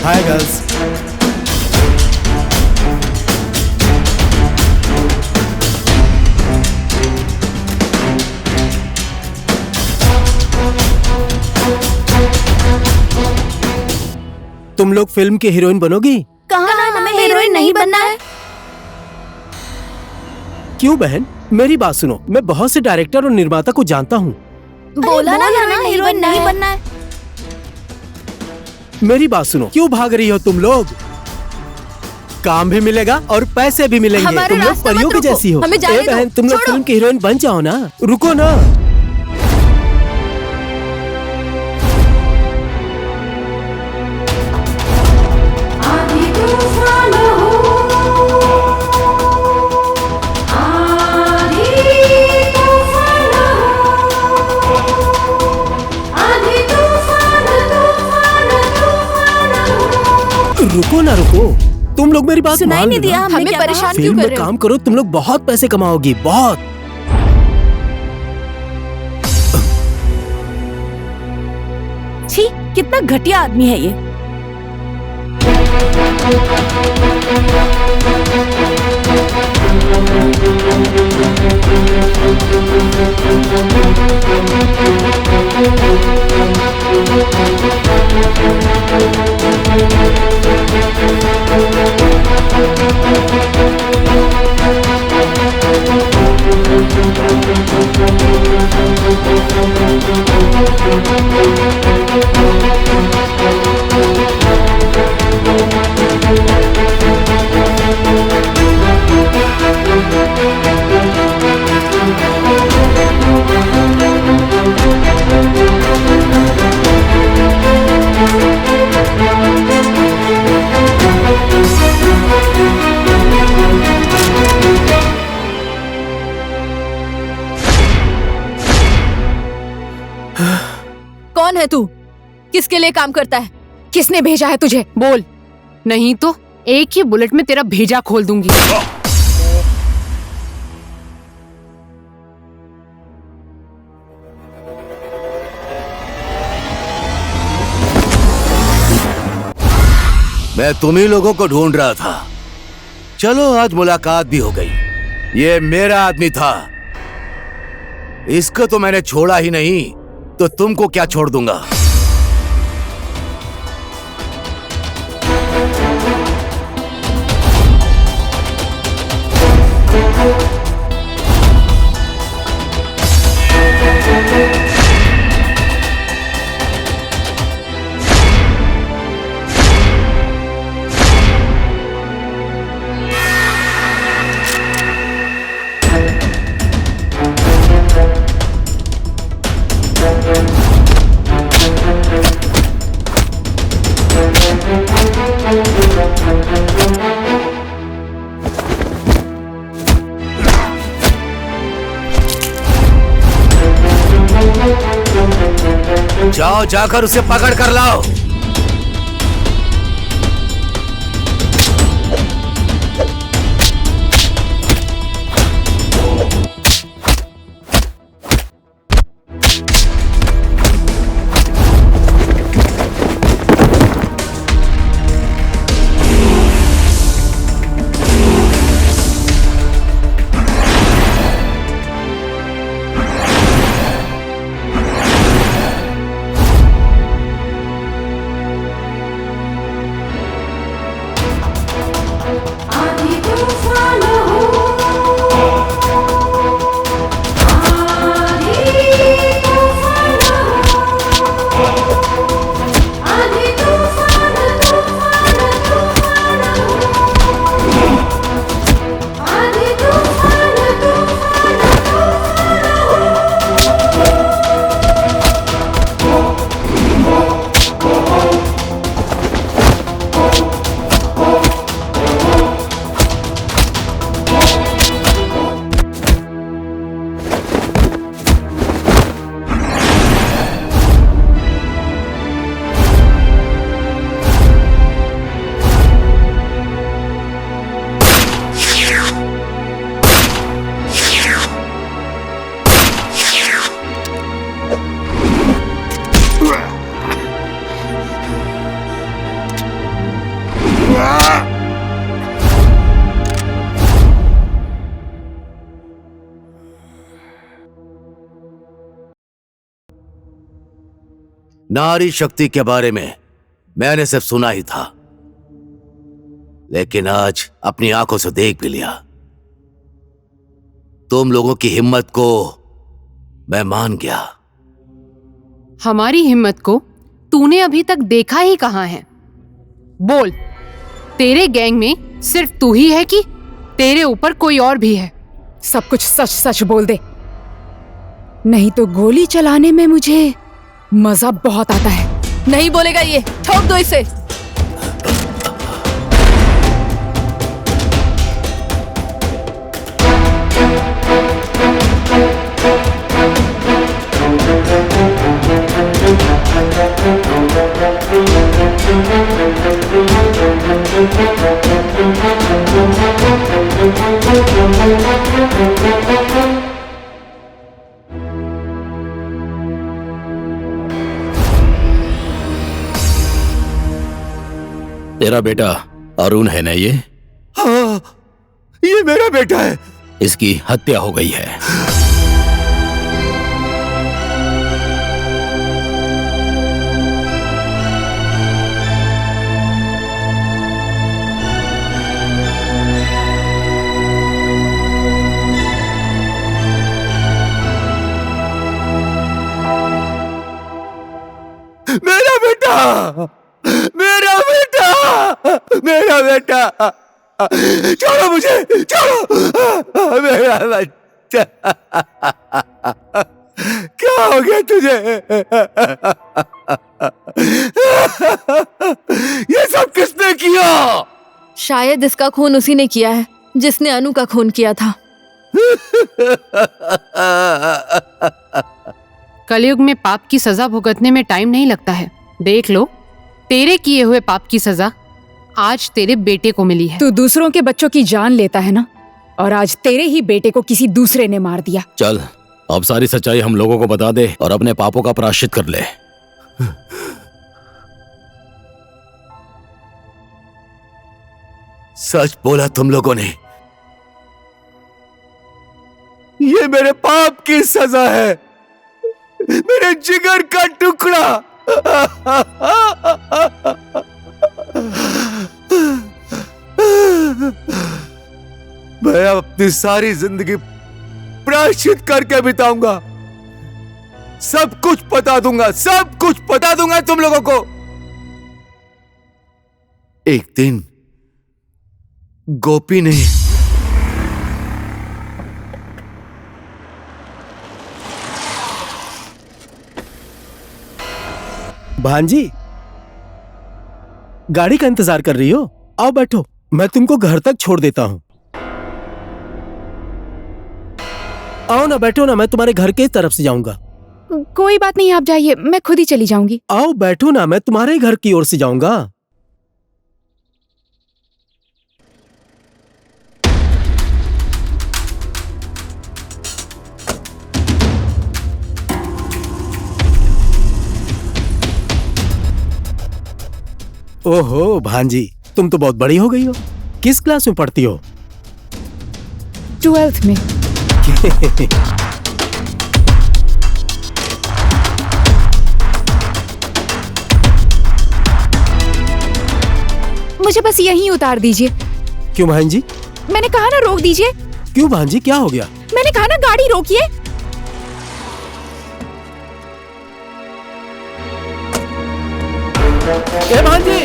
Hi girls. तुम लोग फिल्म की हीरोइन बनोगी? कहाँ हमें हीरोइन नहीं बनना है। क्यों बहन? मेरी बात सुनो, मैं बहुत से डायरेक्टर और निर्माता को जानता हूँ। बोला ना हमें हीरोइन नहीं बनना है। मेरी बात सुनो, क्यों भाग रही हो तुम लोग? काम भी मिलेगा और पैसे भी मिलेंगे। हमारा तुम लोग रास्ता मत परियों की रोको, जैसी हो। हमें जाने ए बहन, दो, तुम लोग छोड़ो। फिल्म की हीरोइन बन जाओ ना। रुको ना। रुको ना रुको, तुम लोग मेरी बात सुनाई मान नहीं लो दिया ना। हमने हमें क्या परेशान कहा? क्यों फिल्म कर में रहे हो? काम करो, तुम लोग बहुत पैसे कमाओगी, बहुत। छी, कितना घटिया आदमी है ये। कौन है तू? किसके लिए काम करता है? किसने भेजा है तुझे? बोल, नहीं तो एक ही बुलेट में तेरा भेजा खोल दूंगी। मैं तुम्ही लोगों को ढूंढ रहा था। चलो आज मुलाकात भी हो गई। ये मेरा आदमी था, इसको तो मैंने छोड़ा ही नहीं, तो तुमको क्या छोड़ दूंगा। जाओ, जाकर उसे पकड़ कर लाओ। नारी शक्ति के बारे में मैंने सिर्फ सुना ही था, लेकिन आज अपनी आंखों से देख भी लिया। तुम लोगों की हिम्मत को मैं मान गया। हमारी हिम्मत को तूने अभी तक देखा ही कहां है? बोल, तेरे गैंग में सिर्फ तू ही है कि तेरे ऊपर कोई और भी है? सब कुछ सच सच बोल दे, नहीं तो गोली चलाने में मुझे मजा बहुत आता है। नहीं बोलेगा ये, ठोक दो इसे। तेरा बेटा अरुण है ना ये? हाँ, ये मेरा बेटा है। इसकी हत्या हो गई है। मेरा बेटा, मेरा बेटा, मेरा बेटा, छोड़ो मुझे, छोड़ो मेरा बच्चा। क्या हो गया तुझे? ये सब किसने किया? शायद इसका खून उसी ने किया है जिसने अनु का खून किया था। कलयुग में पाप की सजा भुगतने में टाइम नहीं लगता है। देख लो, तेरे किए हुए पाप की सजा आज तेरे बेटे को मिली है। तू दूसरों के बच्चों की जान लेता है ना, और आज तेरे ही बेटे को किसी दूसरे ने मार दिया। चल, अब सारी सच्चाई हम लोगों को बता दे और अपने पापों का प्रायश्चित कर ले। सच बोला तुम लोगों ने। ये मेरे पाप की सजा है, मेरे जिगर का टुकड़ा। मैं अपनी सारी जिंदगी प्रायश्चित करके बिताऊंगा। सब कुछ बता दूंगा, सब कुछ बता दूंगा तुम लोगों को। एक दिन गोपी ने भांजी, गाड़ी का इंतजार कर रही हो? आओ बैठो, मैं तुमको घर तक छोड़ देता हूँ। आओ ना, बैठो ना, मैं तुम्हारे घर के तरफ से जाऊंगा। कोई बात नहीं, आप जाइए, मैं खुद ही चली जाऊंगी। आओ बैठो ना, मैं तुम्हारे घर की ओर से जाऊंगा। ओहो भांजी, तुम तो बहुत बड़ी हो गई हो। किस क्लास में पढ़ती हो? 12th में। मुझे बस यहीं उतार दीजिए। क्यों भांजी? मैंने कहा ना रोक दीजिए। क्यों भांजी, क्या हो गया? मैंने कहा ना गाड़ी रोकिए। ए भांजी!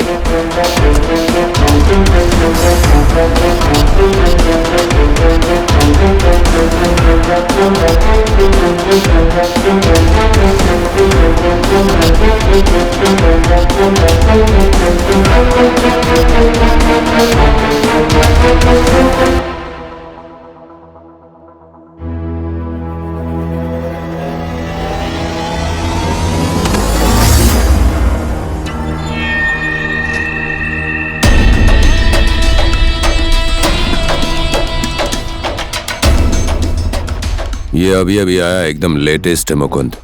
ये अभी अभी आया, एकदम लेटेस्ट है मुकुंद।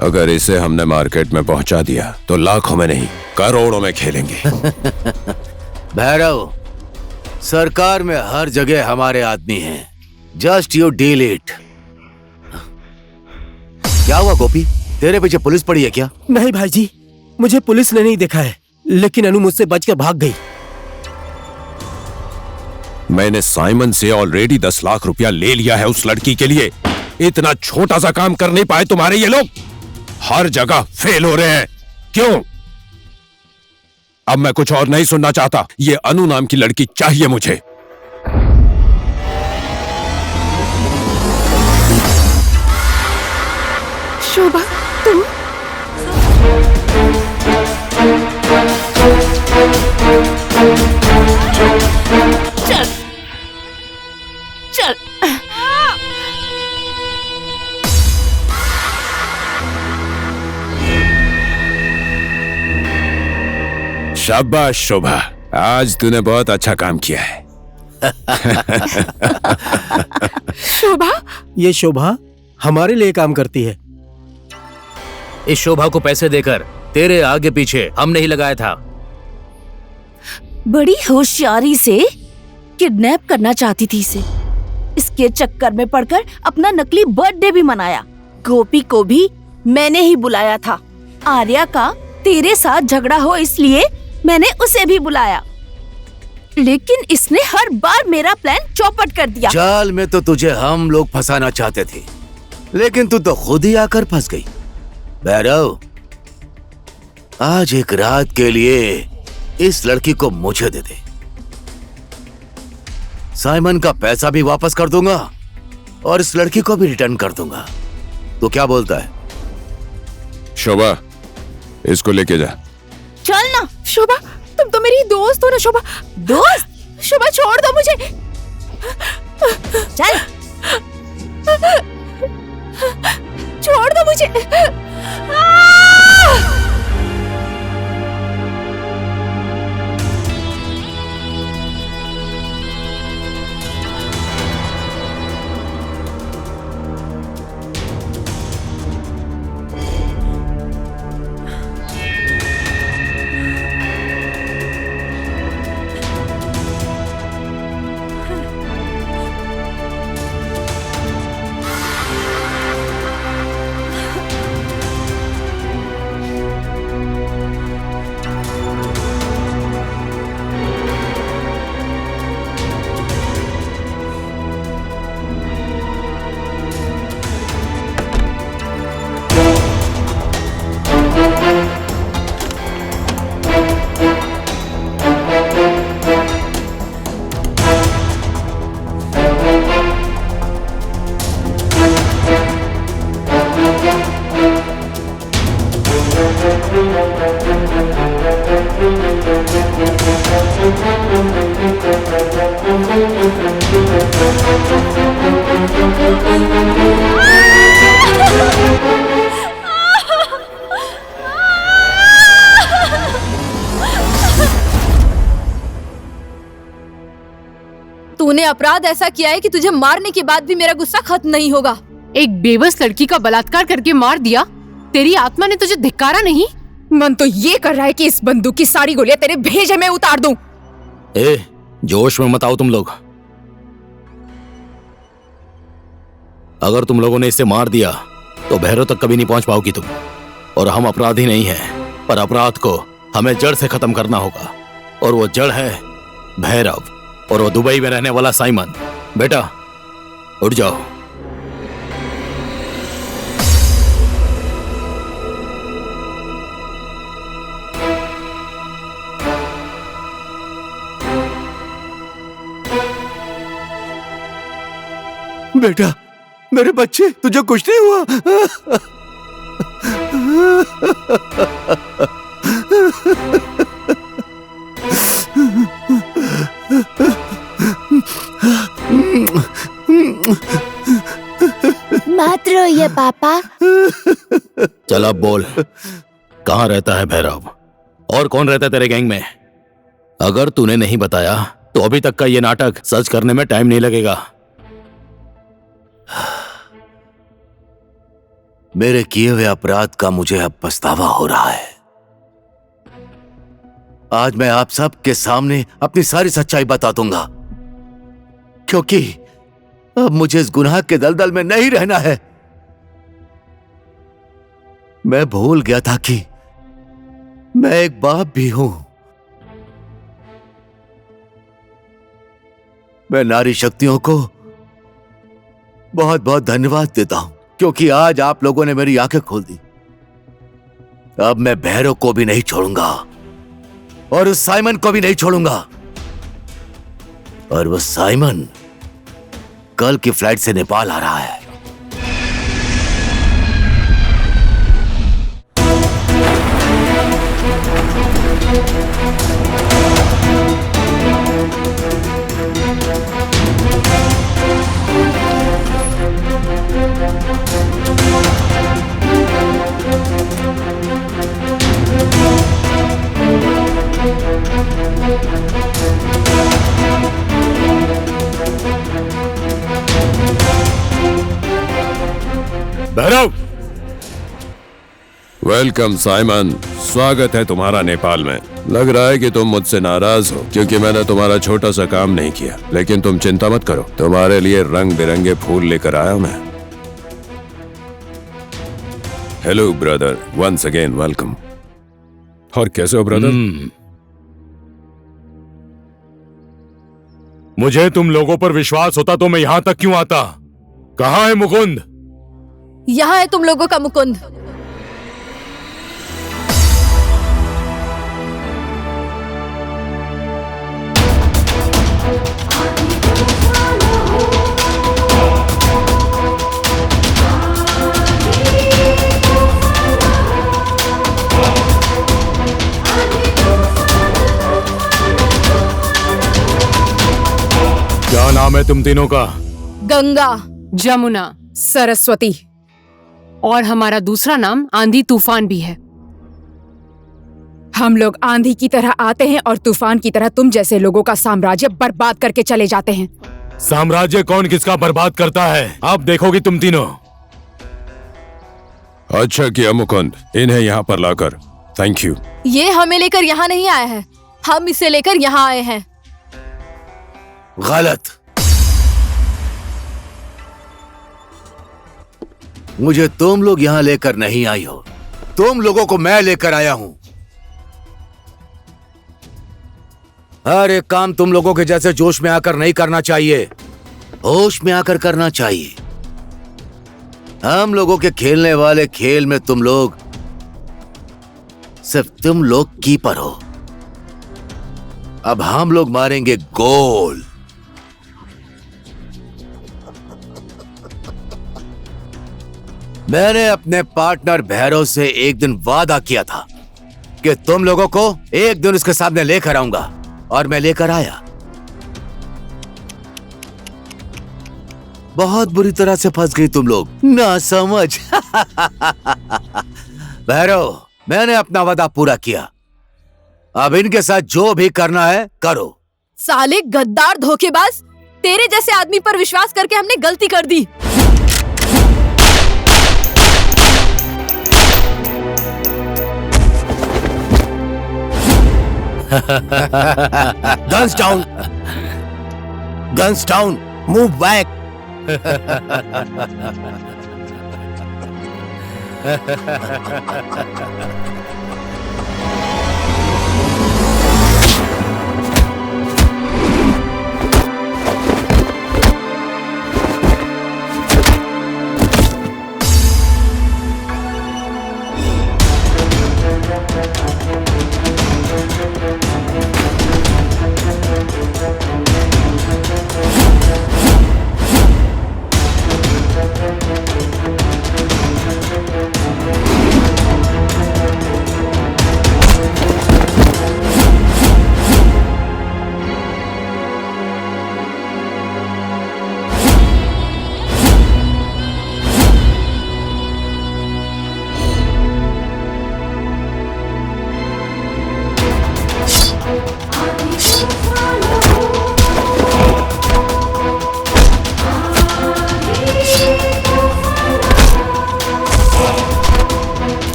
अगर इसे हमने मार्केट में पहुंचा दिया तो लाखों में नहीं करोड़ों में खेलेंगे। भैरव, सरकार में हर जगह हमारे आदमी हैं। Just you deal it. क्या हुआ गोपी, तेरे पीछे पुलिस पड़ी है क्या? नहीं भाईजी, मुझे पुलिस ने नहीं देखा है, लेकिन अनु मुझसे बचकर भाग गई। मैंने साइमन से ऑलरेडी 10 लाख रुपया ले लिया है उस लड़की के लिए। इतना छोटा सा काम कर नहीं पाए तुम्हारे ये लोग? हर जगह फेल हो रहे हैं, क्यों? अब मैं कुछ और नहीं सुनना चाहता। ये अनु नाम की लड़की चाहिए मुझे। शोभा, तुम? चल चल। शाबाश शोभा, आज तूने बहुत अच्छा काम किया है। शोभा? ये शोभा हमारे लिए काम करती है। इस शोभा को पैसे देकर तेरे आगे पीछे हमने ही लगाया था। बड़ी होशियारी से किडनैप करना चाहती थी इसे। इसके चक्कर में पड़कर अपना नकली बर्थडे भी मनाया। गोपी को भी मैंने ही बुलाया था। आर्या का तेरे साथ झगड़ा हो इसलिए मैंने उसे भी बुलाया, लेकिन इसने हर बार मेरा प्लान चौपट कर दिया। जाल में तो तुझे हम लोग फंसाना चाहते थे, लेकिन तू तो खुद ही आकर फंस गई। भैरव, आज एक रात के लिए इस लड़की को मुझे दे दे। साइमन का पैसा भी वापस कर दूंगा और इस लड़की को भी रिटर्न कर दूंगा। तो क्या बोलता है? शोभा, इसको लेके जा। चल ना शोभा, तुम तो मेरी दोस्त हो ना शोभा। दोस्त? शोभा छोड़ दो मुझे। चल। छोड़ दो मुझे। तूने अपराध ऐसा किया है कि तुझे मारने के बाद भी मेरा गुस्सा खत्म नहीं होगा। एक बेबस लड़की का बलात्कार करके मार दिया। तेरी आत्मा ने तुझे धिक्कारा नहीं? मन तो ये कर रहा है कि इस बंदूक की सारी गोलियां तेरे भेजे में उतार दूं। ए, जोश में मत आओ तुम लोग। अगर तुम लोगों ने इसे मार दिया तो भैरव तक कभी नहीं पहुंच पाओगी तुम। और हम अपराधी नहीं हैं, पर अपराध को हमें जड़ से खत्म करना होगा। और वो जड़ है भैरव, और वो दुबई में रहने वाला साइमन। बेटा उठ जाओ। बेटा, मेरे बच्चे, तुझे कुछ नहीं हुआ? मत रोइए पापा। चल अब बोल, कहाँ रहता है भैरव? और कौन रहता है तेरे गैंग में? अगर तूने नहीं बताया तो अभी तक का ये नाटक सच करने में टाइम नहीं लगेगा। मेरे किए हुए अपराध का मुझे अब पछतावा हो रहा है। आज मैं आप सब के सामने अपनी सारी सच्चाई बता दूंगा, क्योंकि अब मुझे इस गुनाह के दलदल में नहीं रहना है। मैं भूल गया था कि मैं एक बाप भी हूं। मैं नारी शक्तियों को बहुत बहुत धन्यवाद देता हूं, क्योंकि आज आप लोगों ने मेरी आंखें खोल दी। अब मैं भैरव को भी नहीं छोड़ूंगा और उस साइमन को भी नहीं छोड़ूंगा। और वो साइमन कल की फ्लाइट से नेपाल आ रहा है। भैरव, वेलकम साइमन, स्वागत है तुम्हारा नेपाल में। लग रहा है कि तुम मुझसे नाराज हो क्योंकि मैंने तुम्हारा छोटा सा काम नहीं किया, लेकिन तुम चिंता मत करो, तुम्हारे लिए रंग बिरंगे फूल लेकर आया मैं। Hello brother, once again welcome. और कैसे हो ब्रदर? मुझे तुम लोगों पर विश्वास होता तो मैं यहाँ तक क्यों आता? कहाँ है मुकुंद? यहाँ है तुम लोगों का मुकुंद। क्या नाम है तुम तीनों का? गंगा, जमुना, सरस्वती और हमारा दूसरा नाम आंधी तूफान भी है। हम लोग आंधी की तरह आते हैं और तूफान की तरह तुम जैसे लोगों का साम्राज्य बर्बाद करके चले जाते हैं। साम्राज्य कौन किसका बर्बाद करता है, अब देखोगी तुम तीनों। अच्छा किया मुकुंद, इन्हें यहाँ पर लाकर। Thank you. ये हमें लेकर यहाँ नहीं आया है, हम इसे लेकर यहाँ आए हैं। गलत। मुझे तुम लोग यहां लेकर नहीं आई हो, तुम लोगों को मैं लेकर आया हूं। हर एक काम तुम लोगों के जैसे जोश में आकर नहीं करना चाहिए, होश में आकर करना चाहिए। हम लोगों के खेलने वाले खेल में तुम लोग सिर्फ तुम लोग कीपर हो। अब हम लोग मारेंगे गोल। मैंने अपने पार्टनर भैरव से एक दिन वादा किया था कि तुम लोगों को एक दिन उसके सामने लेकर आऊंगा, और मैं लेकर आया। बहुत बुरी तरह से फंस गई तुम लोग, ना समझ। भैरव, मैंने अपना वादा पूरा किया, अब इनके साथ जो भी करना है करो। साले गद्दार धोखेबाज, तेरे जैसे आदमी पर विश्वास करके हमने गलती कर दी। Guns down! Guns down! Move back!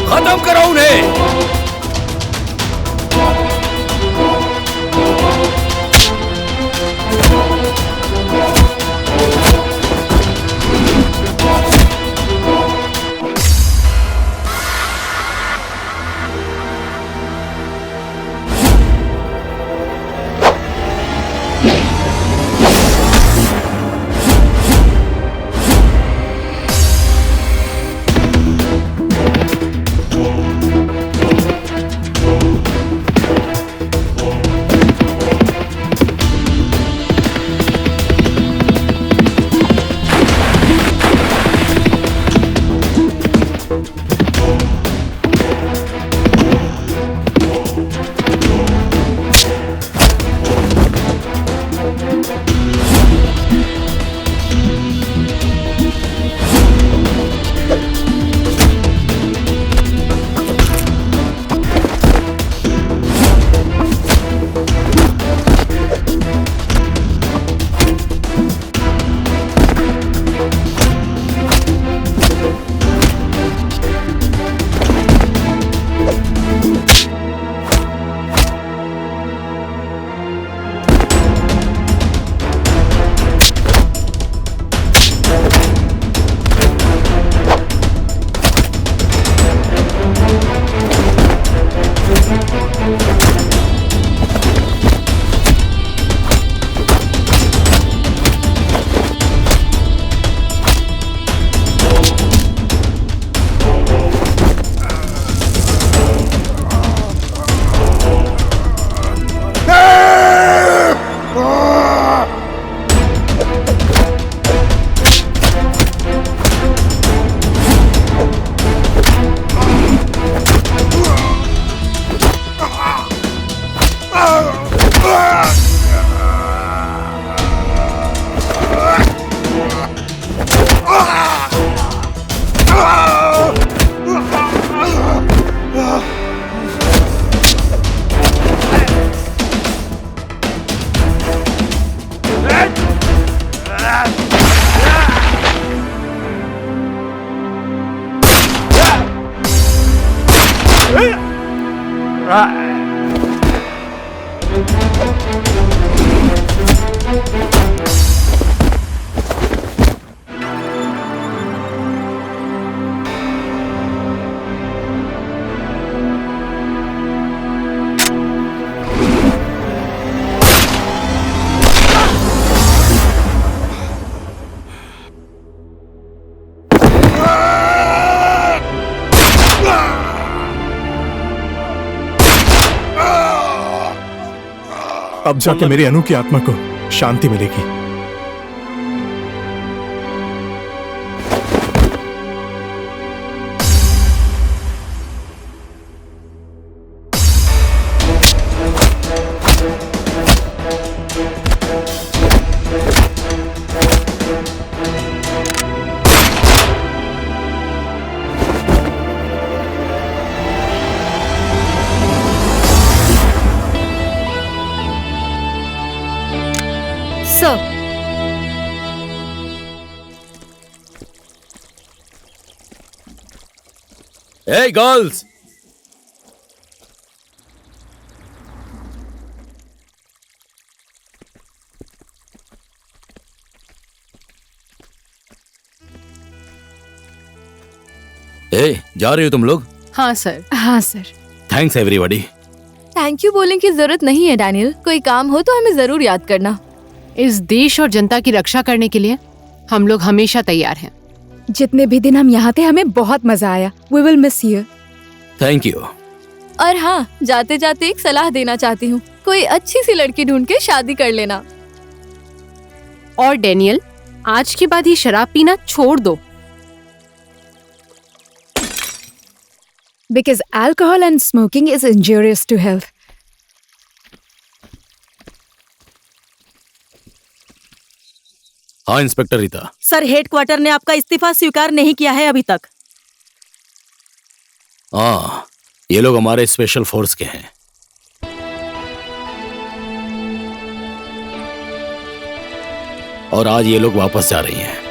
खत्म करो उन्हें। अब जाके मेरी अनु की आत्मा को शांति मिलेगी। Sir, Hey girls! जा रही हो तुम लोग? हाँ सर। हाँ sir. Thanks everybody. Thank you बोलने की जरूरत नहीं है डैनियल, कोई काम हो तो हमें जरूर याद करना। इस देश और जनता की रक्षा करने के लिए हम लोग हमेशा तैयार हैं। जितने भी दिन हम यहाँ थे हमें बहुत मजा आया। We will miss you। Thank you. और हाँ, जाते जाते एक सलाह देना चाहती हूँ, कोई अच्छी सी लड़की ढूंढ के शादी कर लेना। और डैनियल, आज के बाद ही शराब पीना छोड़ दो। Because alcohol and smoking is injurious to health. हाँ इंस्पेक्टर रीता। सर, हेडक्वार्टर ने आपका इस्तीफा स्वीकार नहीं किया है अभी तक। हाँ, ये लोग हमारे स्पेशल फोर्स के हैं। और आज ये लोग वापस जा रही हैं।